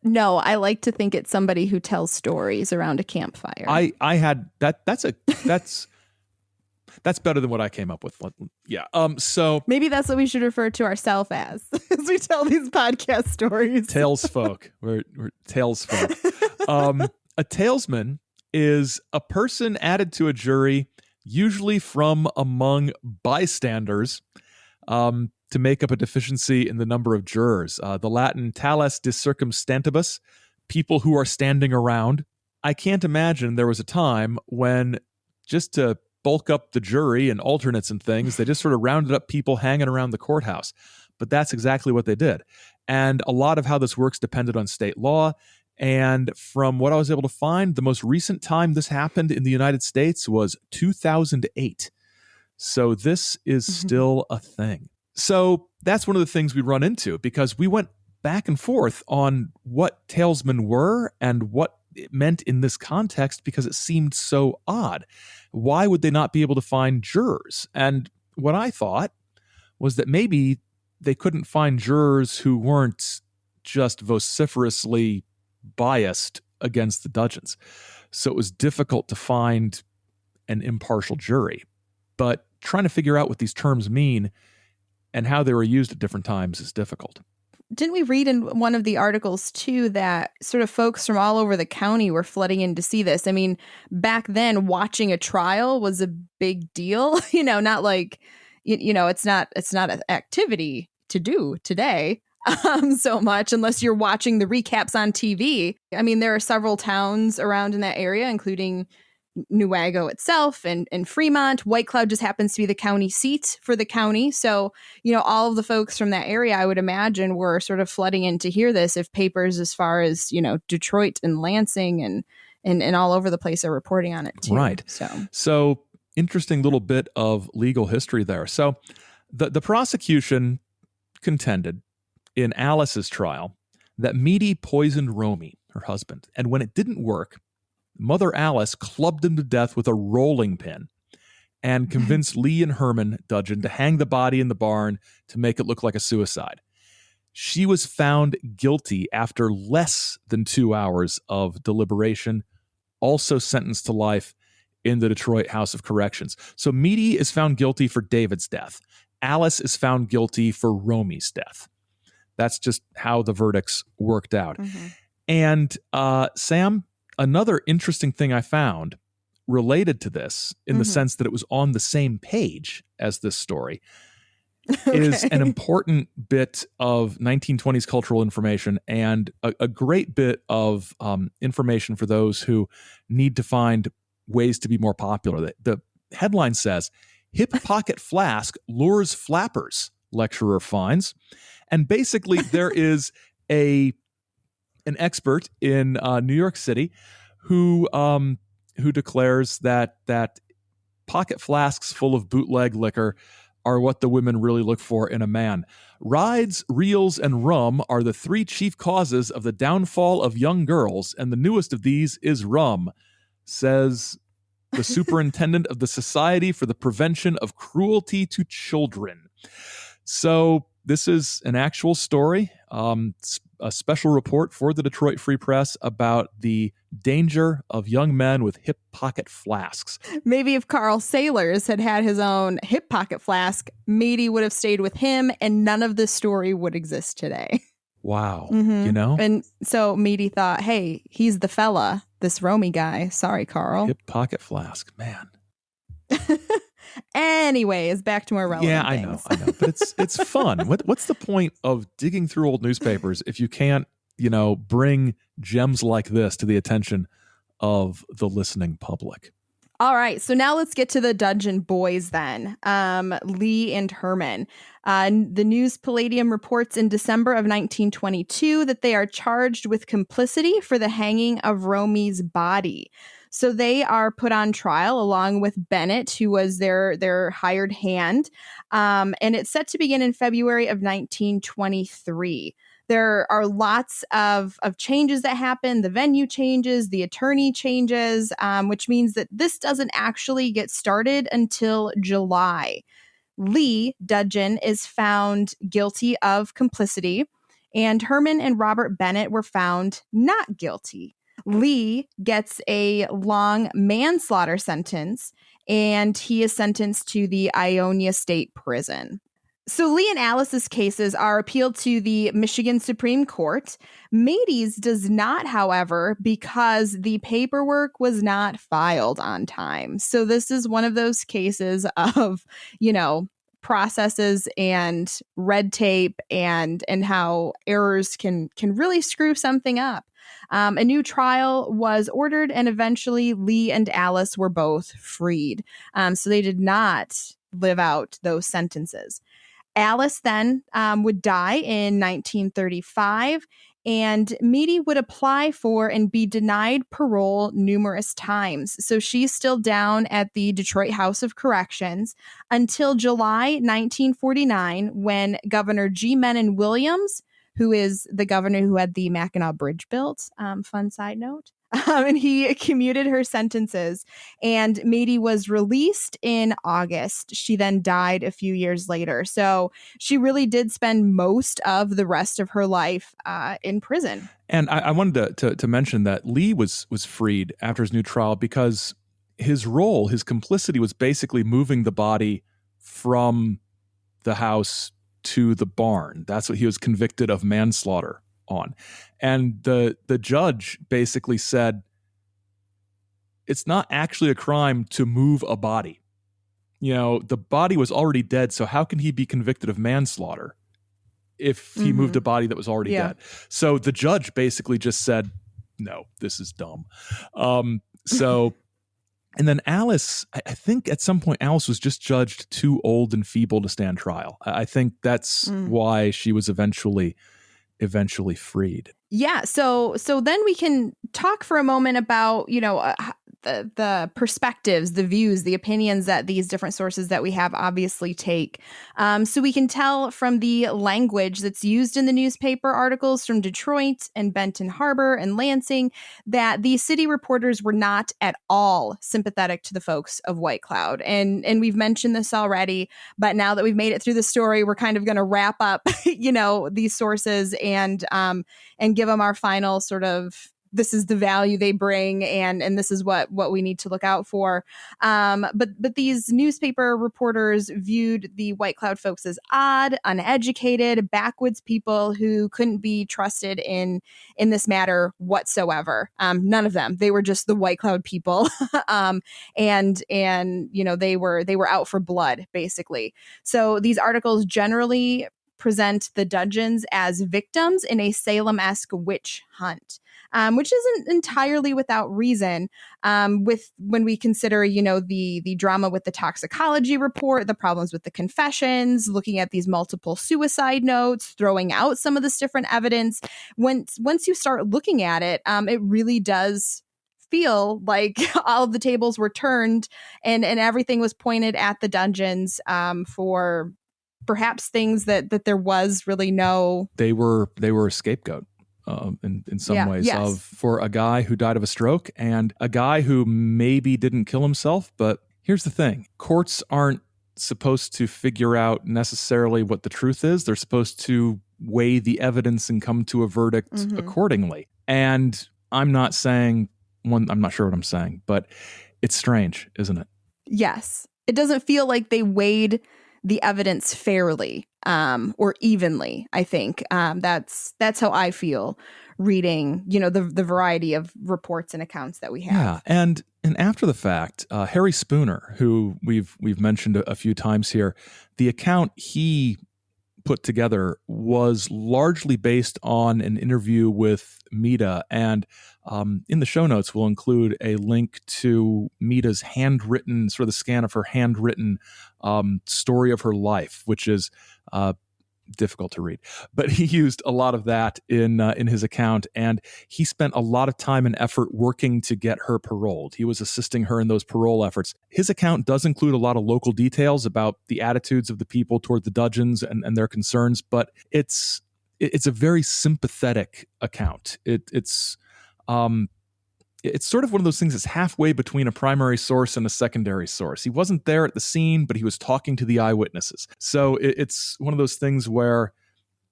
No, I like to think it's somebody who tells stories around a campfire. I had that. That's better than what I came up with. Yeah. So maybe that's what we should refer to ourselves as we tell these podcast stories. Talesfolk. We're talesfolk. A talesman is a person added to a jury, usually from among bystanders, to make up a deficiency in the number of jurors. The Latin tales de circumstantibus, people who are standing around. I can't imagine there was a time when, just to bulk up the jury and alternates and things, they just sort of rounded up people hanging around the courthouse. But that's exactly what they did. And a lot of how this works depended on state law. And from what I was able to find, the most recent time this happened in the United States was 2008. So this is still a thing. So that's one of the things we run into, because we went back and forth on what talesmen were and what it meant in this context, because it seemed so odd. Why would they not be able to find jurors? And what I thought was that maybe they couldn't find jurors who weren't just vociferously biased against the Dudgeons. So it was difficult to find an impartial jury. But trying to figure out what these terms mean and how they were used at different times is difficult. Didn't we read in one of the articles, too, that sort of folks from all over the county were flooding in to see this? I mean, back then, watching a trial was a big deal. Not like, it's not an activity to do today so much, unless you're watching the recaps on TV. I mean, there are several towns around in that area, including Newaygo itself and Fremont. White Cloud just happens to be the county seat for the county. So, all of the folks from that area, I would imagine, were sort of flooding in to hear this, if papers as far as, Detroit and Lansing and all over the place are reporting on it too. Right. So interesting little bit of legal history there. So the prosecution contended in Alice's trial that Meda poisoned Romy, her husband. And when it didn't work, Mother Alice clubbed him to death with a rolling pin and convinced Lee and Herman Dudgeon to hang the body in the barn to make it look like a suicide. She was found guilty after less than 2 hours of deliberation, also sentenced to life in the Detroit House of Corrections. So Meda is found guilty for David's death. Alice is found guilty for Romy's death. That's just how the verdicts worked out. And Sam, another interesting thing I found related to this, in the sense that it was on the same page as this story, is an important bit of 1920s cultural information, and a great bit of information for those who need to find ways to be more popular. The headline says, "Hip pocket flask lures flappers, lecturer finds." And basically there is an expert in New York City who who declares that pocket flasks full of bootleg liquor are what the women really look for in a man. Rides, reels, and rum are the three chief causes of the downfall of young girls, and the newest of these is rum, says the superintendent of the Society for the Prevention of Cruelty to Children. So this is an actual story, a special report for the Detroit Free Press about the danger of young men with hip pocket flasks. Maybe if Carl Sailors had had his own hip pocket flask, Meda would have stayed with him and none of this story would exist today. Wow. Mm-hmm. You know? And so Meda thought, hey, he's the fella, this Romy guy. Sorry, Carl. Hip pocket flask, man. Anyways, back to more relevant things. I know. But it's fun. What's the point of digging through old newspapers if you can't, bring gems like this to the attention of the listening public? All right, so now let's get to the Dudgeon boys then, Lee and Herman. The News Palladium reports in December of 1922 that they are charged with complicity for the hanging of Romy's body. So they are put on trial along with Bennett, who was their hired hand, and it's set to begin in February of 1923. There are lots of changes that happen. The venue changes, the attorney changes, which means that this doesn't actually get started until July. Lee, Dudgeon, is found guilty of complicity, and Herman and Robert Bennett were found not guilty. Lee gets a long manslaughter sentence, and he is sentenced to the Ionia State Prison. So Lee and Alice's cases are appealed to the Michigan Supreme Court. Meda's does not, however, because the paperwork was not filed on time. So this is one of those cases of, processes and red tape and how errors can really screw something up. A new trial was ordered, and eventually Lee and Alice were both freed. So they did not live out those sentences. Alice then would die in 1935, and Meda would apply for and be denied parole numerous times. So she's still down at the Detroit House of Corrections until July 1949, when Governor G. Menon Williams, who is the governor who had the Mackinac Bridge built, fun side note, and he commuted her sentences, and Meda was released in August. She then died a few years later. So she really did spend most of the rest of her life in prison. And I wanted to mention that Lee was freed after his new trial because his role, his complicity, was basically moving the body from the house to the barn. That's what he was convicted of manslaughter on. And the judge basically said, it's not actually a crime to move a body. The body was already dead, so how can he be convicted of manslaughter if he moved a body that was already dead? So the judge basically just said, no, this is dumb. And then Alice, I think at some point Alice was just judged too old and feeble to stand trial. I think that's why she was eventually freed. Yeah. So then we can talk for a moment about, the perspectives, the views, the opinions that these different sources that we have obviously take. So we can tell from the language that's used in the newspaper articles from Detroit and Benton Harbor and Lansing that the city reporters were not at all sympathetic to the folks of White Cloud. And we've mentioned this already, but now that we've made it through the story, we're kind of going to wrap up, these sources and give them our final sort of, this is the value they bring, and this is what we need to look out for. But these newspaper reporters viewed the White Cloud folks as odd, uneducated, backwoods people who couldn't be trusted in this matter whatsoever. None of them. They were just the White Cloud people, and they were out for blood, basically. So these articles generally present the Dudgeons as victims in a Salem-esque witch hunt, which isn't entirely without reason. When we consider, the drama with the toxicology report, the problems with the confessions, looking at these multiple suicide notes, throwing out some of this different evidence. Once you start looking at it, it really does feel like all of the tables were turned and everything was pointed at the Dudgeons for perhaps things that there was really no. They were a scapegoat. In some ways, yes. For a guy who died of a stroke and a guy who maybe didn't kill himself. But here's the thing: courts aren't supposed to figure out necessarily what the truth is. They're supposed to weigh the evidence and come to a verdict accordingly. And I'm not saying I'm not sure what I'm saying, but it's strange, isn't it? Yes, it doesn't feel like they weighed the evidence fairly or evenly. I think that's how I feel reading, the variety of reports and accounts that we have. Yeah, and after the fact, Harry Spooner, who we've mentioned a few times here, the account he put together was largely based on an interview with Meda, and in the show notes we'll include a link to Meda's handwritten, sort of the scan of her handwritten story of her life, which is difficult to read, but he used a lot of that in his account, and he spent a lot of time and effort working to get her paroled. He was assisting her in those parole efforts. His account does include a lot of local details about the attitudes of the people toward the Dudgeons and their concerns, but it's a very sympathetic account. It's sort of one of those things that's halfway between a primary source and a secondary source. He wasn't there at the scene, but he was talking to the eyewitnesses. So it's one of those things where,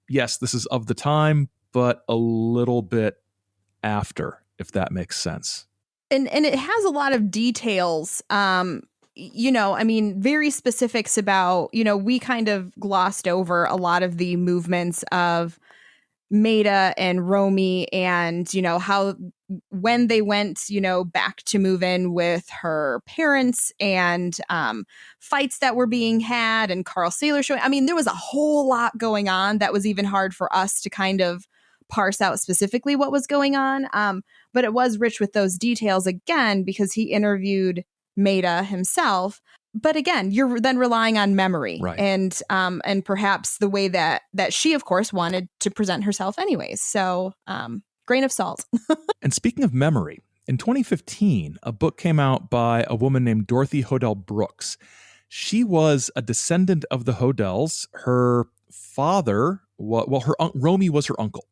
yes, this is of the time, but a little bit after, if that makes sense. And it has a lot of details, very specifics about, we kind of glossed over a lot of the movements of Meda and Romy and, how when they went, back to move in with her parents and fights that were being had and Carl Saylor showing. I mean, there was a whole lot going on that was even hard for us to kind of parse out specifically what was going on. But it was rich with those details again, because he interviewed Meda himself. But again, you're then relying on memory, right, and perhaps the way that she, of course, wanted to present herself anyways. So grain of salt. And speaking of memory, in 2015, a book came out by a woman named Dorothy Hodel Brooks. She was a descendant of the Hodels. Her father, Romy was her uncle,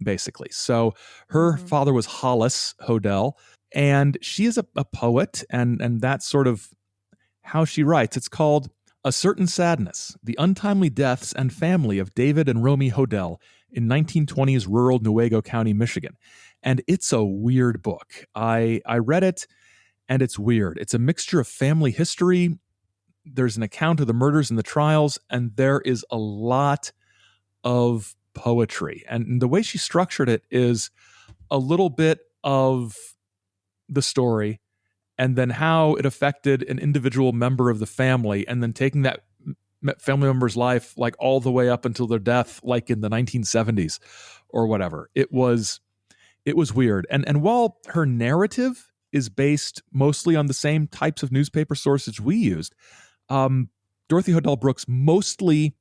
basically. So her father was Hollis Hodel, and she is a poet, and that's sort of how she writes. It's called A Certain Sadness, The Untimely Deaths and Family of David and Romy Hodel in 1920s rural Newaygo County, Michigan. And it's a weird book. I read it, and it's weird. It's a mixture of family history. There's an account of the murders and the trials, and there is a lot of poetry. And the way she structured it is a little bit of the story, and then how it affected an individual member of the family, and then taking that family member's life like all the way up until their death, like in the 1970s or whatever. It was weird. And while her narrative is based mostly on the same types of newspaper sources we used, Dorothy Hodel Brooks mostly,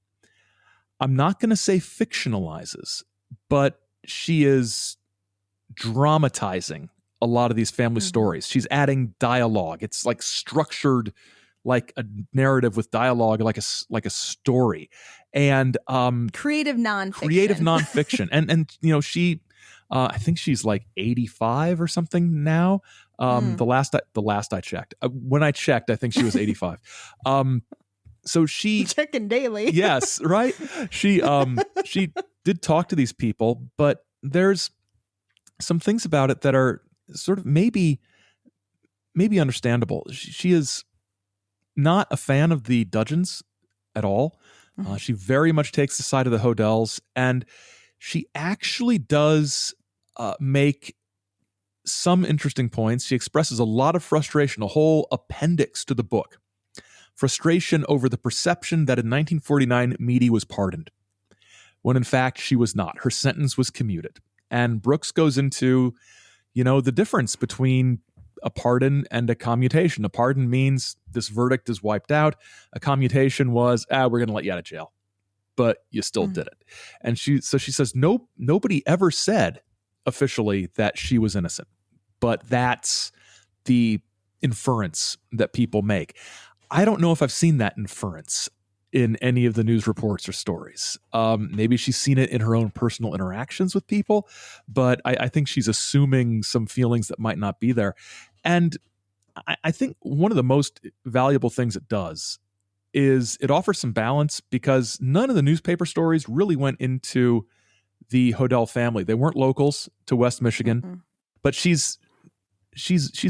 I'm not going to say fictionalizes, but she is dramatizing a lot of these family stories. She's adding dialogue. It's like structured like a narrative with dialogue, like a story, and creative nonfiction. And she, I think she's like 85 or something now. The last I checked, when I checked, I think she was 85. So she checking daily. Yes, right. She did talk to these people, but there's some things about it that are sort of maybe understandable. She is not a fan of the Dudgeons at all. She very much takes the side of the Hodels, and she actually does make some interesting points. She expresses a lot of frustration, a whole appendix to the book. Frustration over the perception that in 1949 Meda was pardoned, when in fact she was not. Her sentence was commuted. And Brooks goes into, the difference between a pardon and a commutation. A pardon means this verdict is wiped out. A commutation was, we're going to let you out of jail, but you still did it. And she says, nobody ever said officially that she was innocent, but that's the inference that people make. I don't know if I've seen that inference in any of the news reports or stories. Maybe she's seen it in her own personal interactions with people, but I think she's assuming some feelings that might not be there. And I think one of the most valuable things it does is it offers some balance, because none of the newspaper stories really went into the Hodel family. They weren't locals to West Michigan, Mm-hmm. but she's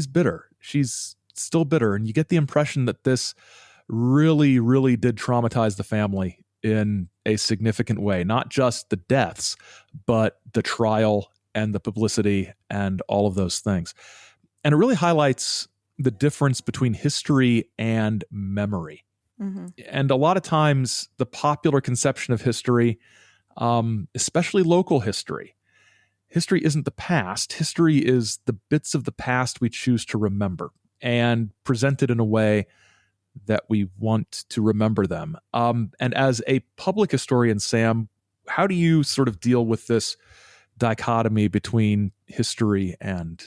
bitter. She's still bitter, and you get the impression that this really, really did traumatize the family in a significant way. Not just the deaths, but the trial and the publicity and all of those things. And it really highlights the difference between history and memory. Mm-hmm. And a lot of times, the popular conception of history, especially local history isn't the past. History is the bits of the past we choose to remember and presented in a way that we want to remember them. And as a public historian, Sam, how do you sort of deal with this dichotomy between history and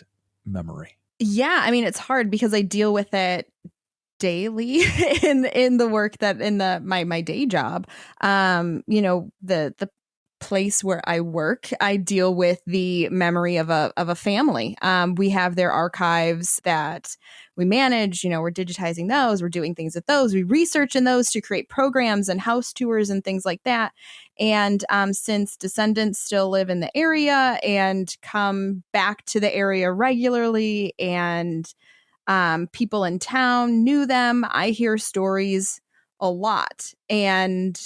memory? Yeah, I mean, it's hard because I deal with it daily in the work that in my day job. The place where I work, I deal with the memory of a family. We have their archives that we manage. We're digitizing those. We're doing things with those. We research in those to create programs and house tours and things like that. And since descendants still live in the area and come back to the area regularly, and people in town knew them, I hear stories a lot. And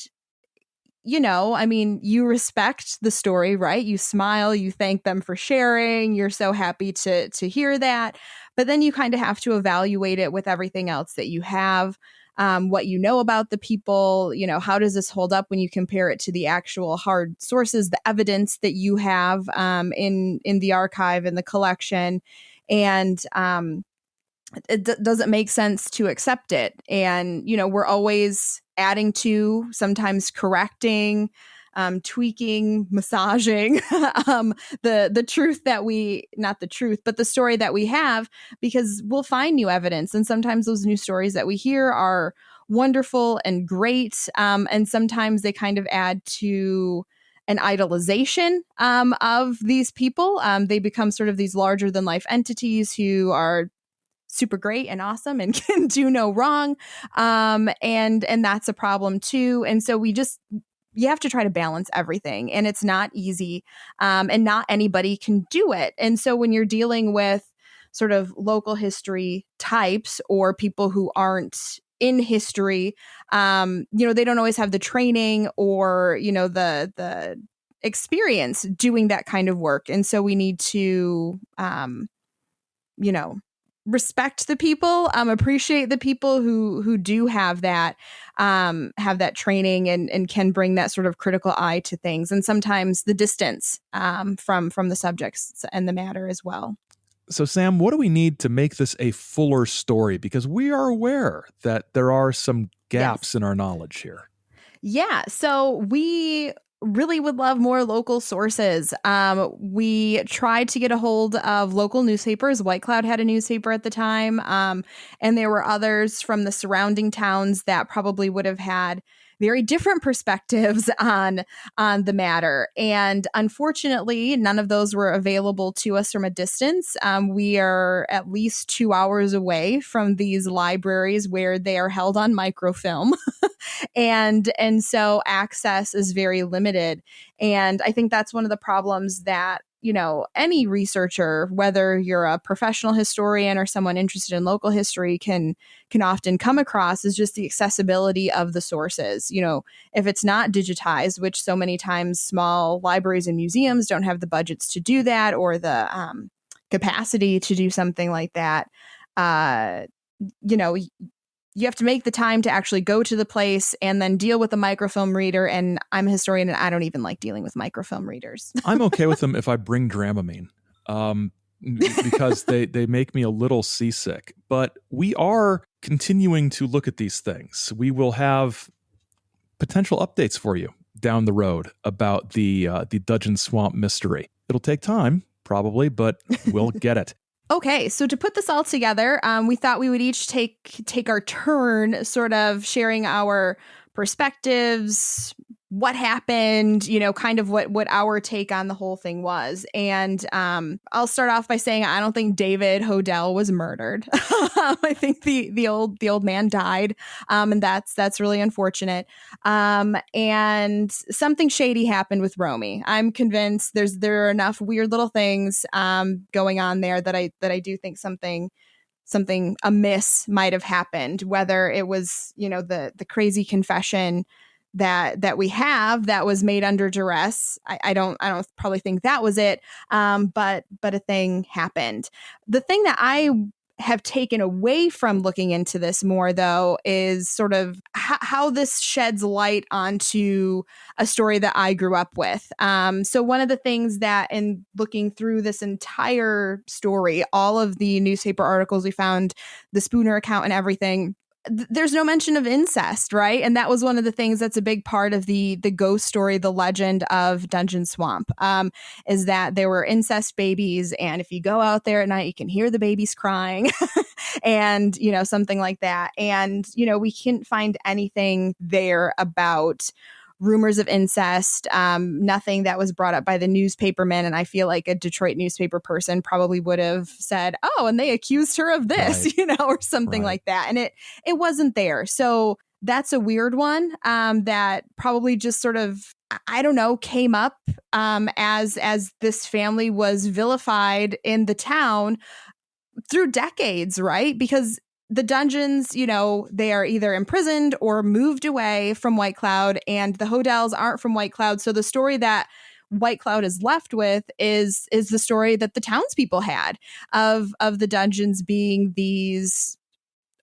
I mean, you respect the story, right? You smile, you thank them for sharing. You're so happy to hear that. But then you kind of have to evaluate it with everything else that you have, what you know about the people. How does this hold up when you compare it to the actual hard sources, the evidence that you have in the archive and the collection, and doesn't make sense to accept it. And, we're always adding to, sometimes correcting, tweaking, massaging the truth that not the truth, but the story that we have, because we'll find new evidence. And sometimes those new stories that we hear are wonderful and great. And sometimes they kind of add to an idolization of these people. They become sort of these larger than life entities who are super great and awesome and can do no wrong. And that's a problem too. And so you have to try to balance everything, and it's not easy. And not anybody can do it. And so when you're dealing with sort of local history types or people who aren't in history, they don't always have the training or, the experience doing that kind of work. And so we need to, respect the people, appreciate the people who do have that training and can bring that sort of critical eye to things, and sometimes the distance from the subjects and the matter as well. So, Sam, what do we need to make this a fuller story? Because we are aware that there are some gaps in our knowledge here. Yeah, so we really would love more local sources. We tried to get a hold of local newspapers. White Cloud had a newspaper at the time, and there were others from the surrounding towns that probably would have had very different perspectives on the matter. And unfortunately, none of those were available to us from a distance. We are at least 2 hours away from these libraries where they are held on microfilm. and so access is very limited. And I think that's one of the problems that any researcher, whether you're a professional historian or someone interested in local history, can often come across, is just the accessibility of the sources. If it's not digitized, which so many times small libraries and museums don't have the budgets to do that, or the capacity to do something like that, you have to make the time to actually go to the place and then deal with a microfilm reader. And I'm a historian, and I don't even like dealing with microfilm readers. I'm okay with them if I bring Dramamine, because they make me a little seasick. But we are continuing to look at these things. We will have potential updates for you down the road about the Dudgeon Swamp mystery. It'll take time, probably, but we'll get it. Okay, so to put this all together, we thought we would each take our turn, sort of sharing our perspectives, what happened, kind of what our take on the whole thing was. And I'll start off by saying I don't think David Hodel was murdered. I think the old man died, and that's really unfortunate. And something shady happened with Romy. I'm convinced there are enough weird little things going on there that I do think something amiss might have happened, whether it was the crazy confession that we have that was made under duress. I don't probably think that was it, but a thing happened. The thing that I have taken away from looking into this more, though, is sort of how this sheds light onto a story that I grew up with. So one of the things that, in looking through this entire story, all of the newspaper articles we found, the Spooner account and everything, there's no mention of incest, right? And that was one of the things that's a big part of the ghost story, the legend of Dudgeon Swamp, is that there were incest babies, and if you go out there at night, you can hear the babies crying, and something like that. And we couldn't find anything there about rumors of incest, nothing that was brought up by the newspaperman. And I feel like a Detroit newspaper person probably would have said, oh, and they accused her of this, Right. or something like that. And it wasn't there. So that's a weird one, that probably just sort of, I don't know, came up as this family was vilified in the town through decades, right? Because the Dudgeons, they are either imprisoned or moved away from White Cloud, and the Hodels aren't from White Cloud. So the story that White Cloud is left with is the story that the townspeople had of the Dudgeons being these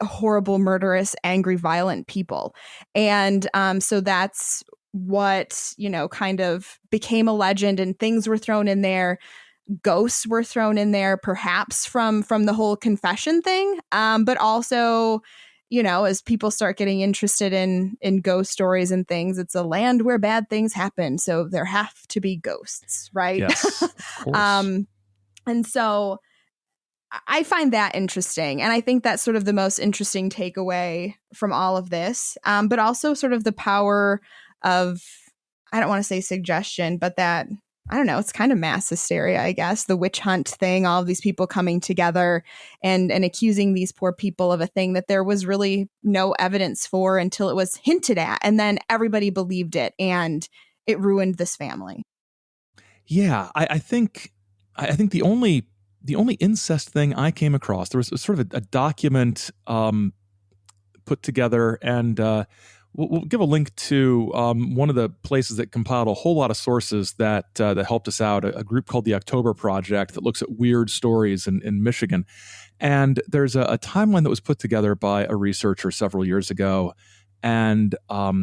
horrible, murderous, angry, violent people. And so that's what, kind of became a legend, and things were thrown in there. Ghosts were thrown in there, perhaps from the whole confession thing, but also, as people start getting interested in ghost stories and things, it's a land where bad things happen, so there have to be ghosts, right? Yes, of course. And so I find that interesting, and I think that's sort of the most interesting takeaway from all of this, but also sort of the power of, I don't want to say suggestion, but that, I don't know, it's kind of mass hysteria, I guess, the witch hunt thing, all of these people coming together and accusing these poor people of a thing that there was really no evidence for until it was hinted at. And then everybody believed it, and it ruined this family. Yeah, I think the only incest thing I came across, there was sort of a document put together, and we'll give a link to one of the places that compiled a whole lot of sources that helped us out, a group called the October Project that looks at weird stories in Michigan. And there's a timeline that was put together by a researcher several years ago, and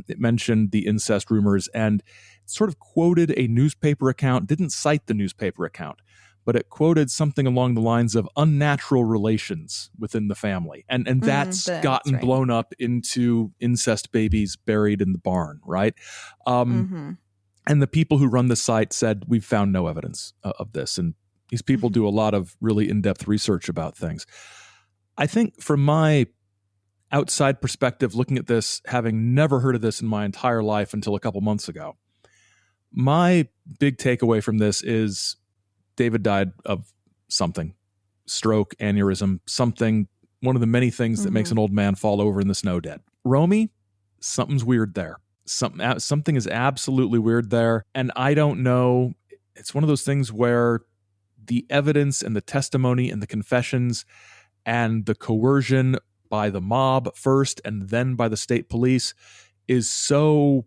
it mentioned the incest rumors and sort of quoted a newspaper account, didn't cite the newspaper account, but it quoted something along the lines of unnatural relations within the family. And that's gotten right. blown up into incest babies buried in the barn, right? And the people who run the site said, we've found no evidence of this. And these people do a lot of really in-depth research about things. I think from my outside perspective, looking at this, having never heard of this in my entire life until a couple months ago, my big takeaway from this is David died of something, stroke, aneurysm, something, one of the many things that makes an old man fall over in the snow dead. Romy, something's weird there. Something is absolutely weird there. And I don't know, it's one of those things where the evidence and the testimony and the confessions and the coercion by the mob first and then by the state police has so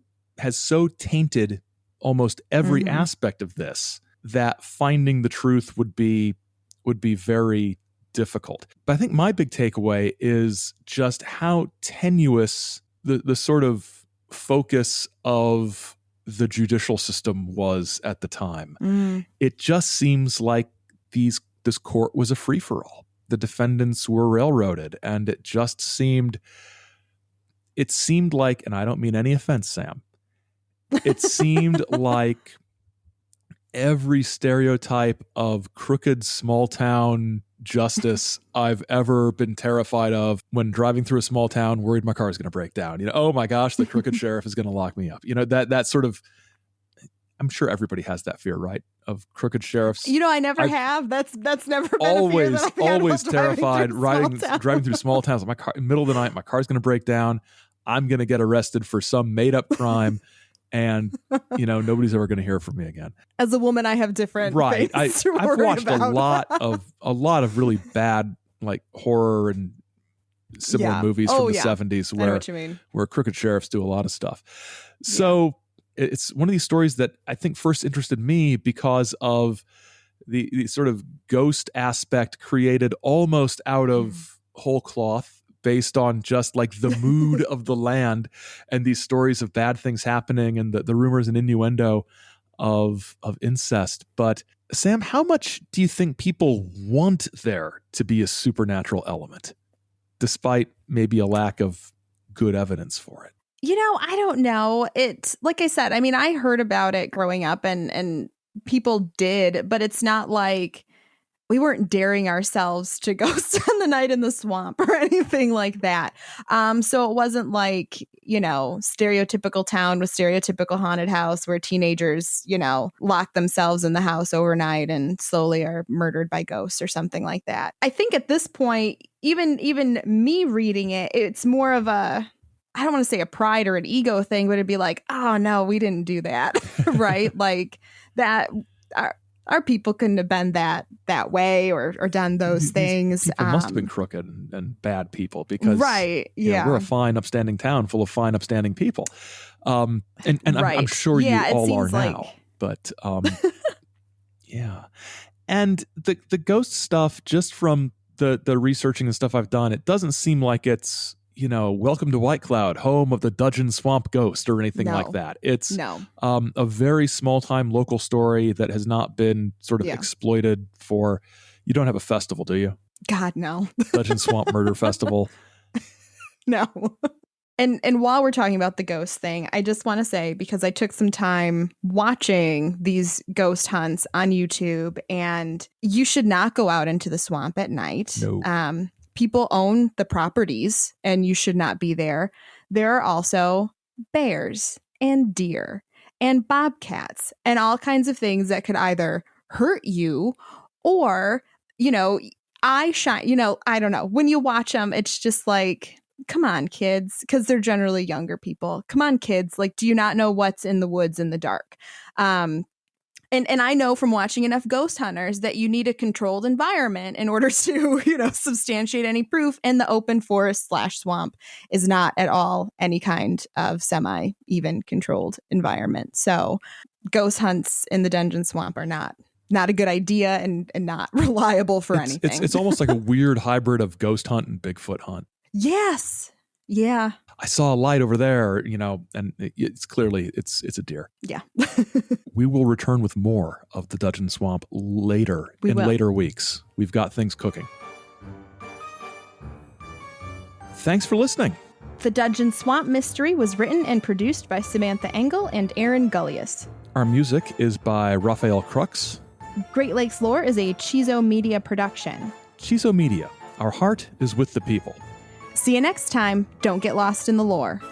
tainted almost every aspect of this that finding the truth would be very difficult. But I think my big takeaway is just how tenuous the sort of focus of the judicial system was at the time. It just seems like this court was a free-for-all. The defendants were railroaded, and it seemed like, and I don't mean any offense, Sam, it seemed like every stereotype of crooked small town justice I've ever been terrified of when driving through a small town, worried my car is going to break down. Oh my gosh, the crooked sheriff is going to lock me up. That sort of, I'm sure everybody has that fear, right? Of crooked sheriffs. I never have. That's never been a fear that I've had always terrified driving through small towns. My car, middle of the night, my car's going to break down. I'm going to get arrested for some made up crime. And nobody's ever going to hear from me again. As a woman, I have different things to I've worry watched about. a lot of really bad like horror and similar movies from the 70s where crooked sheriffs do a lot of stuff. So it's one of these stories that I think first interested me because of the sort of ghost aspect created almost out of whole cloth, based on just like the mood of the land and these stories of bad things happening and the rumors and innuendo of incest. But Sam, how much do you think people want there to be a supernatural element, despite maybe a lack of good evidence for it? I don't know. It's like I said, I mean, I heard about it growing up and people did, but it's not like we weren't daring ourselves to go spend the night in the swamp or anything like that. So it wasn't like, stereotypical town with stereotypical haunted house where teenagers, lock themselves in the house overnight and slowly are murdered by ghosts or something like that. I think at this point, even me reading it, it's more of a, I don't want to say a pride or an ego thing, but it'd be like, oh no, we didn't do that. Right? Like that. Our people couldn't have been that way or done those things. People must have been crooked and bad people because we're a fine, upstanding town full of fine, upstanding people. And I'm sure you all are now. But yeah. And the ghost stuff, just from the researching and stuff I've done, it doesn't seem like it's, welcome to White Cloud, home of the Dudgeon Swamp Ghost or anything like that. It's a very small-time local story that has not been sort of exploited for... You don't have a festival, do you? God, no. Dudgeon Swamp Murder Festival. No. And while we're talking about the ghost thing, I just want to say, because I took some time watching these ghost hunts on YouTube, and you should not go out into the swamp at night. No. People own the properties and you should not be there. There are also bears and deer and bobcats and all kinds of things that could either hurt you or, I don't know. When you watch them, it's just like, come on, kids, because they're generally younger people. Come on, kids. Like, do you not know what's in the woods in the dark? And I know from watching enough ghost hunters that you need a controlled environment in order to, substantiate any proof. And the open forest / swamp is not at all any kind of semi-even controlled environment. So ghost hunts in the Dungeon Swamp are not a good idea and not reliable for anything. It's almost like a weird hybrid of ghost hunt and Bigfoot hunt. Yes. Yeah. I saw a light over there, and it's clearly it's a deer. Yeah. We will return with more of the Dudgeon Swamp later later weeks. We've got things cooking. Thanks for listening. The Dudgeon Swamp Mystery was written and produced by Samantha Engel and Aaron Gullius. Our music is by Raphael Crux. Great Lakes Lore is a Chizo Media production. Chizo Media. Our heart is with the people. See you next time. Don't get lost in the lore.